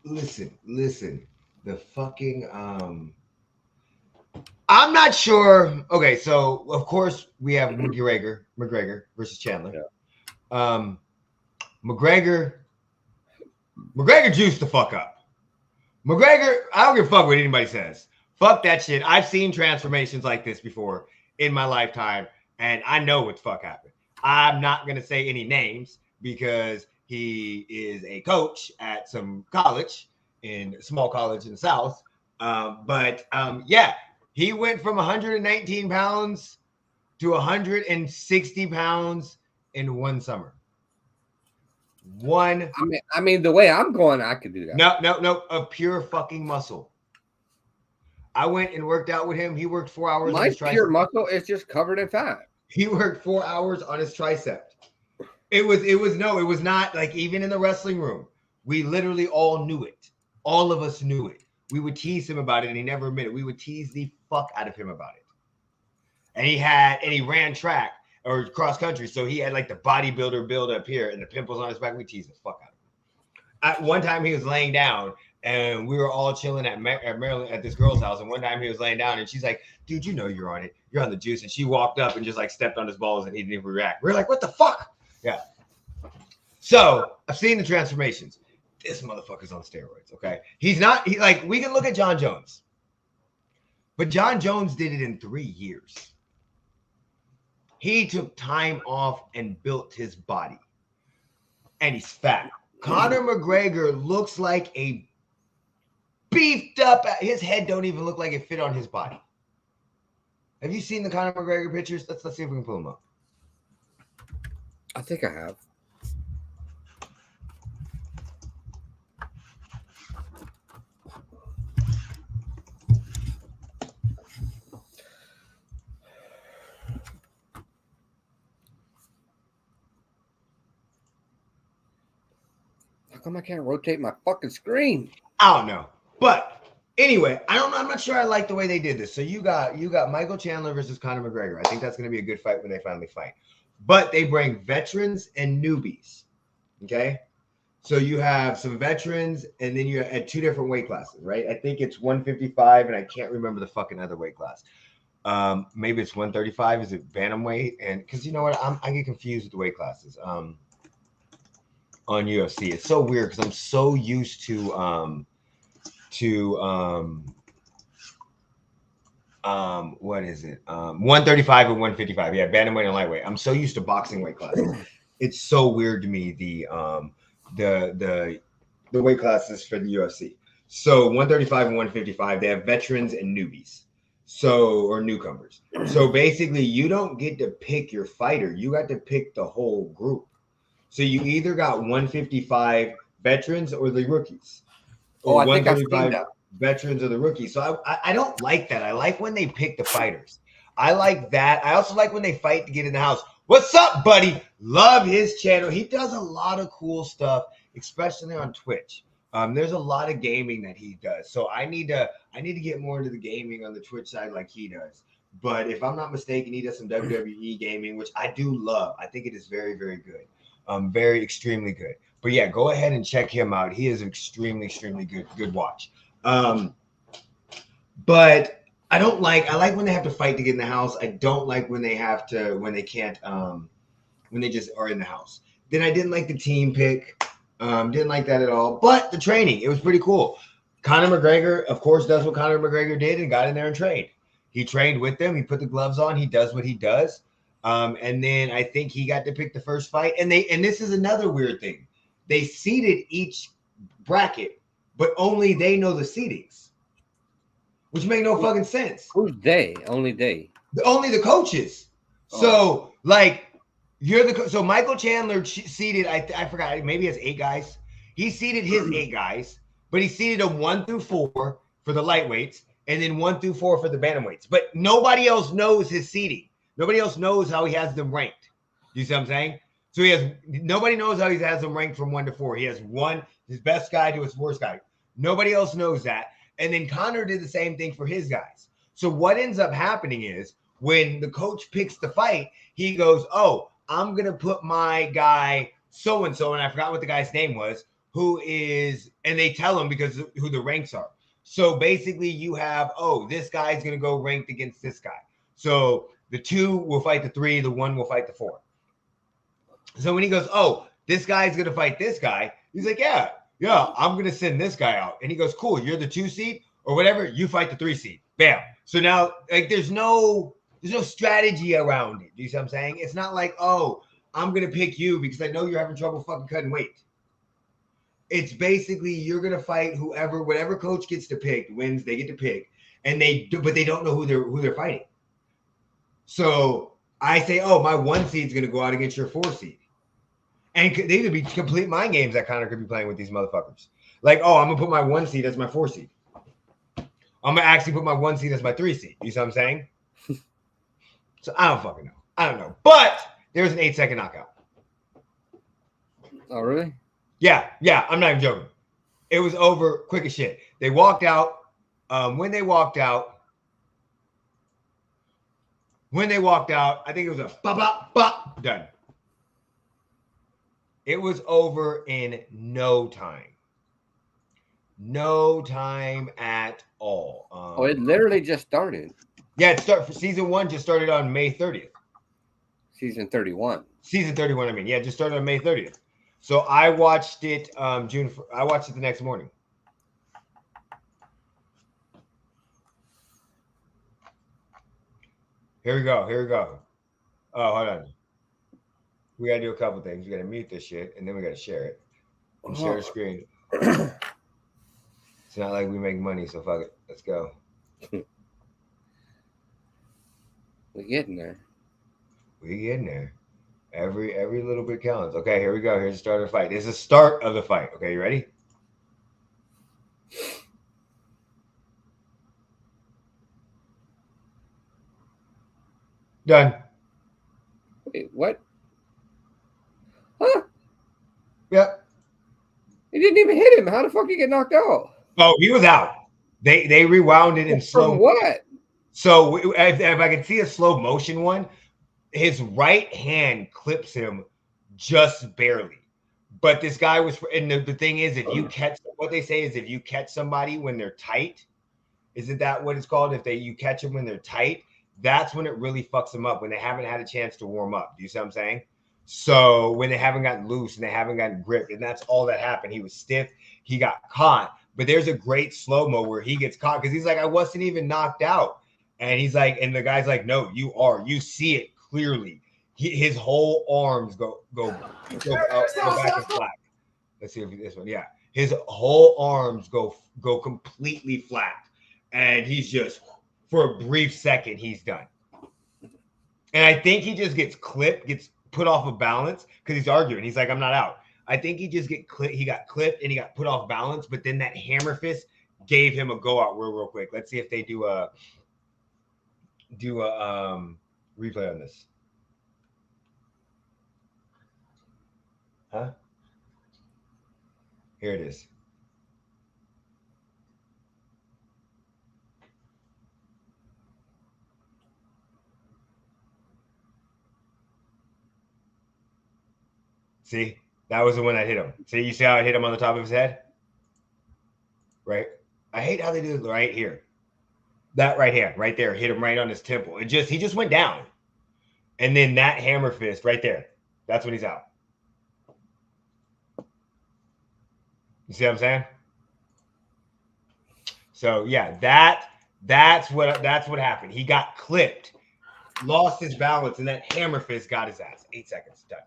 Listen. The fucking I'm not sure. Okay, so of course we have McGregor versus Chandler. Yeah. McGregor juiced the fuck up. McGregor, I don't give a fuck what anybody says. Fuck that shit. I've seen transformations like this before in my lifetime, and I know what the fuck happened. I'm not going to say any names because he is a coach at some college, small college in the South. Yeah, he went from 119 pounds to 160 pounds in one summer. I mean, the way I'm going, I could do that. No, of pure fucking muscle. I went and worked out with him. He worked 4 hours. My pure muscle is just covered in fat. He worked 4 hours on his tricep. It was not like even in the wrestling room. We literally all knew it. All of us knew it. We would tease him about it, and he never admitted. We would tease the fuck out of him about it. And he ran track or cross country, so he had like the bodybuilder build up here and the pimples on his back. We teased the fuck out of him. At one time, he was laying down, and we were all chilling at Maryland at this girl's house. And one time, he was laying down, and she's like, "Dude, you know you're on it. You're on the juice." And she walked up and just like stepped on his balls, and he didn't even react. We're like, "What the fuck?" Yeah. So I've seen the transformations. This motherfucker's on steroids. Okay, he's not. We can look at John Jones, but John Jones did it in 3 years. He took time off and built his body. And he's fat. Conor McGregor looks like a beefed up. His head don't even look like it fit on his body. Have you seen the Conor McGregor pictures? Let's see if we can pull them up. I think I have. How come I can't rotate my fucking screen? I don't know. But anyway, I don't know. I'm not sure I like the way they did this. So you got Michael Chandler versus Conor McGregor. I think that's going to be a good fight when they finally fight. But they bring veterans and newbies. Okay? So you have some veterans, and then you're at 2 different weight classes, right? I think it's 155, and I can't remember the fucking other weight class. Maybe it's 135. Is it bantamweight? And because you know what, I get confused with the weight classes. On UFC, it's so weird because I'm so used to 135 and 155. Yeah, bantamweight and lightweight. I'm so used to boxing weight classes. It's so weird to me the weight classes for the UFC. So 135 and 155, they have veterans and newbies. Or newcomers. So basically you don't get to pick your fighter. You got to pick the whole group. So you either got 155 veterans or the rookies. Or I think I've seen 135 that. veterans or the rookies. So I don't like that. I like when they pick the fighters. I like that. I also like when they fight to get in the house. What's up, buddy? Love his channel. He does a lot of cool stuff, especially on Twitch. There's a lot of gaming that he does. So I need to get more into the gaming on the Twitch side like he does. But if I'm not mistaken, he does some WWE gaming, which I do love. I think it is very, very good. Very extremely good. But yeah, go ahead and check him out. He is extremely, extremely good watch. But I like when they have to fight to get in the house. I don't like when they can't, when they just are in the house. Then I didn't like the team pick. Didn't like that at all. But the training, it was pretty cool. Conor McGregor, of course, does what Conor McGregor did and got in there and trained. He trained with them. He put the gloves on. He does what he does. And then I think he got to pick the first fight. And this is another weird thing. They seeded each bracket, but only they know the seedings, which make no fucking sense. Who's they? Only they. Only the coaches. So so Michael Chandler seeded, I forgot, maybe he has 8 guys. He seeded his 8 guys, but he seeded them 1 through 4 for the lightweights and then 1 through 4 for the bantamweights. But nobody else knows his seeding. Nobody else knows how he has them ranked. You see what I'm saying? So nobody knows how he has them ranked from 1 to 4. He has his best guy to his worst guy. Nobody else knows that. And then Conor did the same thing for his guys. So what ends up happening is when the coach picks the fight, he goes, oh, I'm going to put my guy so-and-so, and I forgot what the guy's name was, and they tell him because of who the ranks are. So basically you have, this guy's going to go ranked against this guy. So the 2 will fight the 3, the 1 will fight the 4. So when he goes, this guy's going to fight this guy, he's like, yeah, I'm going to send this guy out. And he goes, cool, you're the 2 seed or whatever, you fight the 3 seed. Bam. So now, there's no strategy around it. Do you see what I'm saying? It's not like, I'm going to pick you because I know you're having trouble fucking cutting weight. It's basically you're going to fight whatever coach gets to pick wins, they get to pick. And but they don't know who they're fighting. So I say, my 1 seed's going to go out against your 4 seed. And they could be complete mind games that Conor could be playing with these motherfuckers. Like, I'm going to put my 1 seed as my 4 seed. I'm going to actually put my 1 seed as my 3 seed. You see what I'm saying? So I don't fucking know. I don't know. But there was an 8-second knockout. Oh, really? Yeah. I'm not even joking. It was over quick as shit. They walked out. When they walked out, I think it was a bop, done. It was over in no time. No time at all. It literally just started. Yeah, season 1 just started on May 30th. Season 31. Season 31, I mean. Yeah, it just started on May 30th. So I watched it I watched it the next morning. Here we go. Oh, hold on. We gotta do a couple things. We gotta mute this shit, and then we gotta share it and share the screen. It's not like we make money, so fuck it. Let's go. We're getting there. We getting there. Every little bit counts. Okay, here we go. Here's the start of the fight. This is the start of the fight. Okay, you ready? Done. Wait, what? Huh? Yep. He didn't even hit him. How the fuck did he get knocked out? Oh, he was out. They rewound it in slow. From what? So if I can see a slow motion one, his right hand clips him just barely. But this guy was, and the thing is, if you catch, what they say is if you catch somebody when they're tight, isn't that what it's called? If you catch them when they're tight, that's when it really fucks them up, when they haven't had a chance to warm up. Do you see what I'm saying? So when they haven't gotten loose and they haven't gotten gripped, and that's all that happened. He was stiff. He got caught. But there's a great slow-mo where he gets caught because he's like, I wasn't even knocked out. And he's like, and the guy's like, no, you are. You see it clearly. His whole arms go back and flat. Let's see if this one. Yeah. His whole arms go completely flat. And he's just, for a brief second, he's done. And I think he just gets clipped, gets put off of balance because he's arguing. He's like, I'm not out. I think he just he got clipped and he got put off balance, but then that hammer fist gave him a go out real quick. Let's see if they do a replay on this. Huh? Here it is. See? That was the one that hit him. See, you see how it hit him on the top of his head? Right? I hate how they do it right here. That right hand, right there, hit him right on his temple. He just went down. And then that hammer fist right there. That's when he's out. You see what I'm saying? So yeah, that's what happened. He got clipped, lost his balance, and that hammer fist got his ass. 8 seconds, done.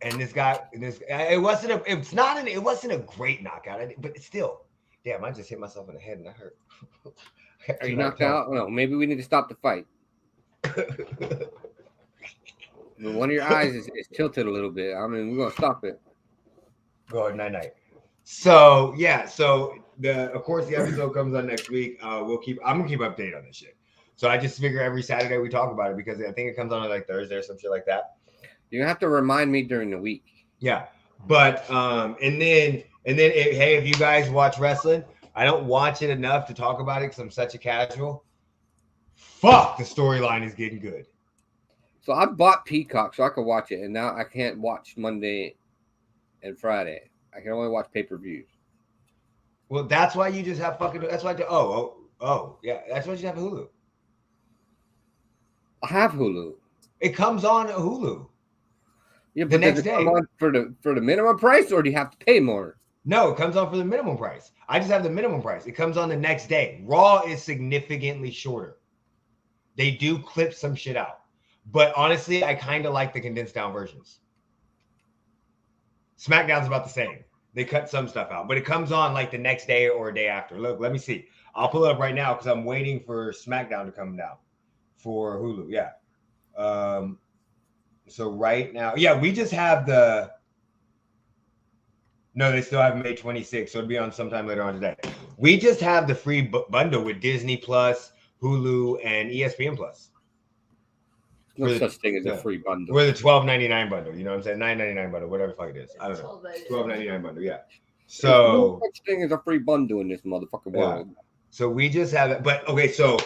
And this guy, it wasn't a great knockout, but still, damn, I just hit myself in the head and I hurt. Are you knocked out? No, maybe we need to stop the fight. One of your eyes is tilted a little bit. I mean, we're gonna stop it. Go ahead, night. So yeah, of course the episode comes on next week. I'm gonna keep update on this shit. So I just figure every Saturday we talk about it because I think it comes on like Thursday or some shit like that. You're gonna have to remind me during the week. Yeah, but and then hey, if you guys watch wrestling, I don't watch it enough to talk about it because I'm such a casual. Fuck, the storyline is getting good. So I bought Peacock so I could watch it, and now I can't watch Monday and Friday. I can only watch pay-per-views. Well, that's why you just have fucking. That's why. Yeah, that's why you have Hulu. I have Hulu. It comes on Hulu. Yeah, but the next day come on for the minimum price, or do you have to pay more? No, it comes on for the minimum price. I just have the minimum price. It comes on the next day. Raw is significantly shorter. They do clip some shit out, but honestly, I kind of like the condensed down versions. SmackDown's about the same. They cut some stuff out, but it comes on like the next day or a day after. Look, let me see. I'll pull it up right now because I'm waiting for SmackDown to come down for Hulu. Yeah. So right now, yeah, we just have the. No, they still have May 26th, so it'll be on sometime later on today. We just have the free bundle with Disney Plus, Hulu, and ESPN Plus. No such thing as a free bundle. We're the $12.99 bundle. You know what I'm saying? $9.99 bundle, whatever the fuck it is. I don't know. $12.99 bundle, yeah. So no such thing as a free bundle in this motherfucking world. So we just have it, but okay. So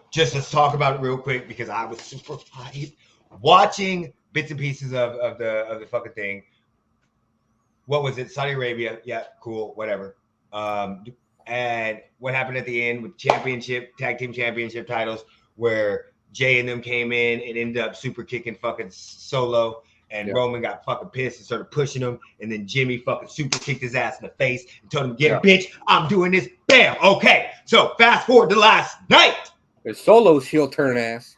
just let's talk about it real quick because I was super hyped watching bits and pieces of the fucking thing. What was it? Saudi Arabia. Yeah, cool. Whatever. And what happened at the end with tag team championship titles where Jay and them came in and ended up super kicking fucking Solo, and Roman got fucking pissed and started pushing him, and then Jimmy fucking super kicked his ass in the face and told him, "Get bitch, I'm doing this." Bam. Okay. So fast forward to last night. It's Solo's heel turn ass.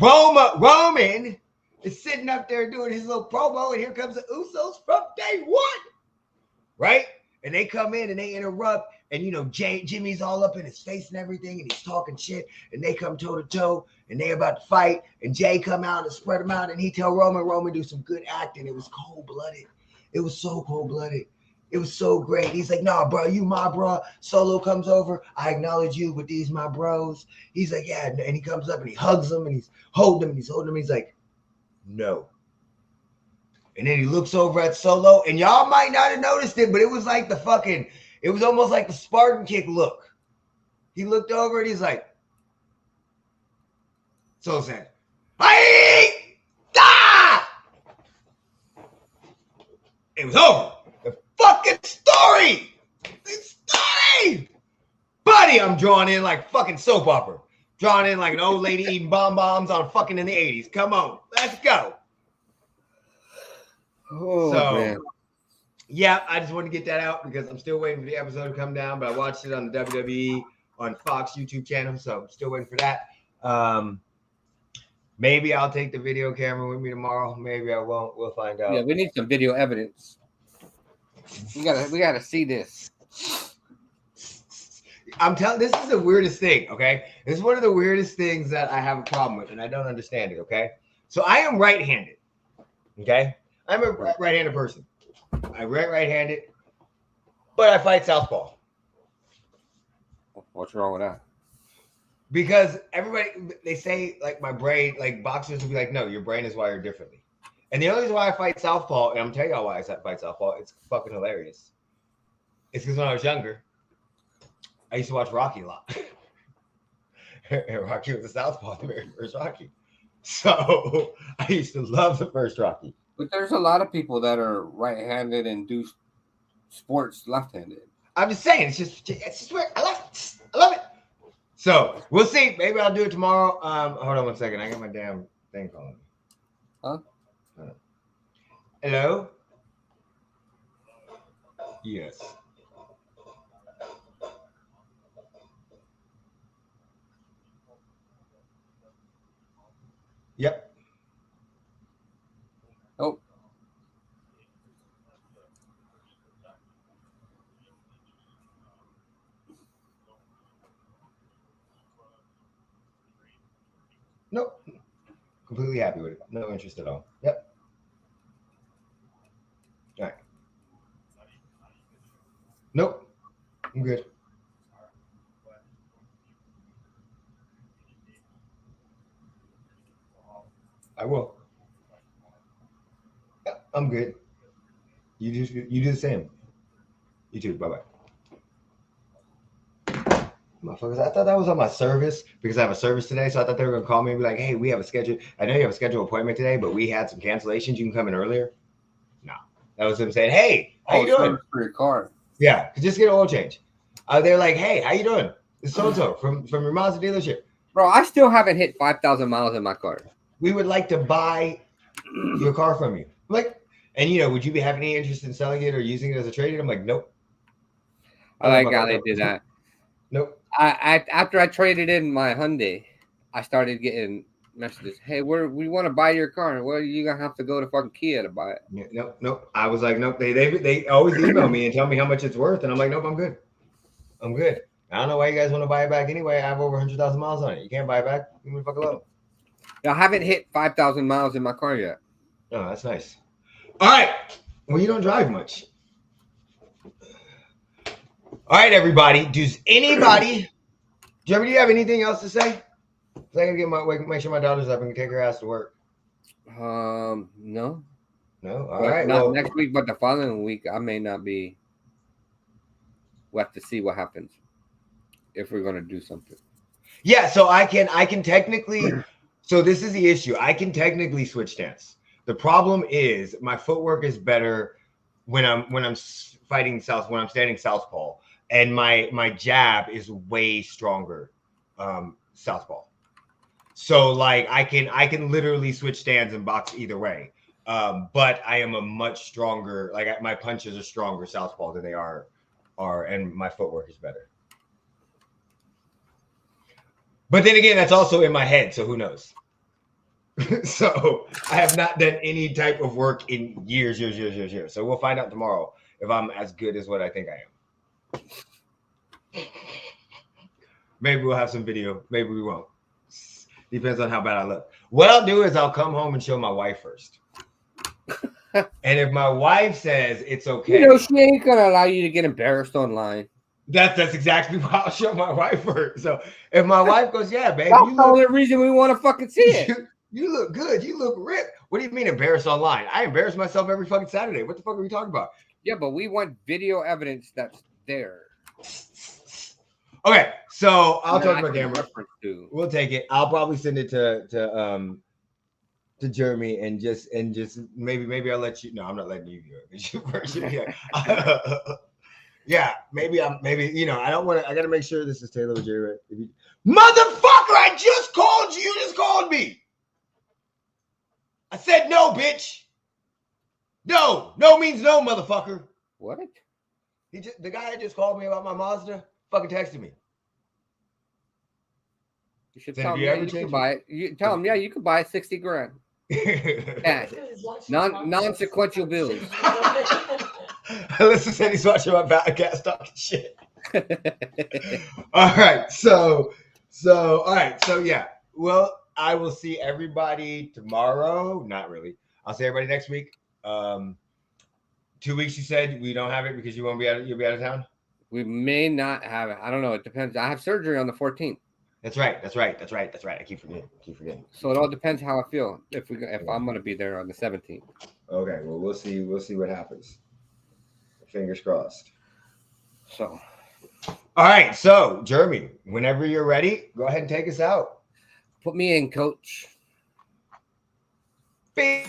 Roman is sitting up there doing his little promo, and here comes the Usos from day one, right? And they come in and they interrupt, and Jimmy's all up in his face and everything, and he's talking shit, and they come toe to toe, and they about to fight, and Jay come out and spread him out, and he tell Roman do some good acting. It was cold blooded. It was so cold blooded. It was so great. He's like, nah, bro, you my bro. Solo comes over. I acknowledge you, but these my bros. He's like, yeah. And he comes up and he hugs him and he's holding him. He's like, no. And then he looks over at Solo, and y'all might not have noticed it, but it was like it was almost like the Spartan kick look. He looked over and he's like, Solo said, it was over. The fucking story. Buddy, I'm drawn in like fucking soap opera. Drawn in like an old lady eating bonbons on fucking in the 80s. Come on, let's go. Oh, man. Yeah, I just wanted to get that out because I'm still waiting for the episode to come down, but I watched it on the WWE on Fox YouTube channel, so I'm still waiting for that. Maybe I'll take the video camera with me tomorrow. Maybe I won't. We'll find out. Yeah, we need some video evidence. We gotta see this. I'm telling. This is the weirdest thing. Okay, this is one of the weirdest things that I have a problem with, and I don't understand it. Okay, so I am right-handed. Okay, I'm a right-handed person. I right-handed, but I fight southpaw. What's wrong with that? Because they say like my brain, like boxers will be like, no, your brain is wired differently. And the only reason why I fight southpaw, and I'm telling y'all why I fight southpaw, it's fucking hilarious. It's because when I was younger, I used to watch Rocky a lot. And Rocky was a southpaw, the very first Rocky. So I used to love the first Rocky. But there's a lot of people that are right-handed and do sports left-handed. I'm just saying, it's just weird. I love it. So we'll see. Maybe I'll do it tomorrow. Hold on one second. I got my damn thing calling me. Huh? Hello? Yes. Yep. Oh. Nope. Completely happy with it. No interest at all. Yep. All right. Nope. I'm good. I will. Yeah, I'm good. You do the same. You too. Bye-bye. Motherfuckers, I thought that was on my service because I have a service today. So I thought they were going to call me and be like, hey, we have a schedule. I know you have a scheduled appointment today, but we had some cancellations. You can come in earlier. No. That was them saying, hey, how you doing? For your car. Yeah, just get an oil change. They're like, hey, how you doing? It's so-and-so from your Mazda dealership. Bro, I still haven't hit 5,000 miles in my car. We would like to buy your car from you. I'm like, and would you be having any interest in selling it or using it as a trade-in? I'm like, nope. I like how they did that. Nope. After I traded in my Hyundai, I started getting messages. Hey, we want to buy your car. Well, you're gonna have to go to fucking Kia to buy it. Yeah, nope. I was like, nope. They always email me and tell me how much it's worth, and I'm like, nope, I'm good. I don't know why you guys want to buy it back anyway. I have over 100,000 miles on it. You can't buy it back. Leave me the fuck alone. I haven't hit 5,000 miles in my car yet. Oh, that's nice. All right. Well, you don't drive much. All right, everybody. Do you have anything else to say? I gotta make sure my daughter's up and take her ass to work. No. No? All But right. not Well, next week, but the following week, I may not be. We'll have to see what happens if we're gonna do something. yeah, so I can technically. So this is the issue. I can technically switch stance. The problem is my footwork is better when I'm standing southpaw, and my jab is way stronger southpaw. So like I can literally switch stands and box either way. But I am a much stronger, like my punches are stronger southpaw than they are, and my footwork is better. But then again, that's also in my head, so who knows? So I have not done any type of work in years. So we'll find out tomorrow if I'm as good as what I think I am. Maybe we'll have some video. Maybe we won't. Depends on how bad I look. What I'll do is I'll come home and show my wife first. And if my wife says it's okay, you know, she ain't gonna allow you to get embarrassed online. that's exactly why I'll show my wife first. So if my wife goes, yeah, babe, That's the only reason we want to fucking see it. You look good. You look ripped. What do you mean embarrassed online? I embarrass myself every fucking Saturday. What the fuck are we talking about? Yeah, but we want video evidence that's there. Okay, so I'll talk about camera. To. We'll take it. I'll probably send it to Jeremy and just maybe I'll let you. No, I'm not letting you do it. Yeah, maybe you know I don't want to. I got to make sure this is Taylor with Jerry. Motherfucker! I just called you. You just called me. I said no, bitch. No means no, motherfucker. What? The guy that just called me about my Mazda fucking texted me. You should tell him, yeah, you can buy it. You tell him, yeah, you can buy it $60,000. Cash. Non-sequential bills. Alyssa said he's watching my podcast talking shit. All right, so yeah. Well, I will see everybody tomorrow. Not really. I'll see everybody next week. 2 weeks. You said we don't have it because you won't be out. You'll be out of town. We may not have it. I don't know. It depends. I have surgery on the 14th. That's right. I keep forgetting. So it all depends how I feel. If I'm going to be there on the 17th. Okay. Well, we'll see. We'll see what happens. Fingers crossed. So. All right. So, Jeremy, whenever you're ready, go ahead and take us out. Put me in, coach. Beep.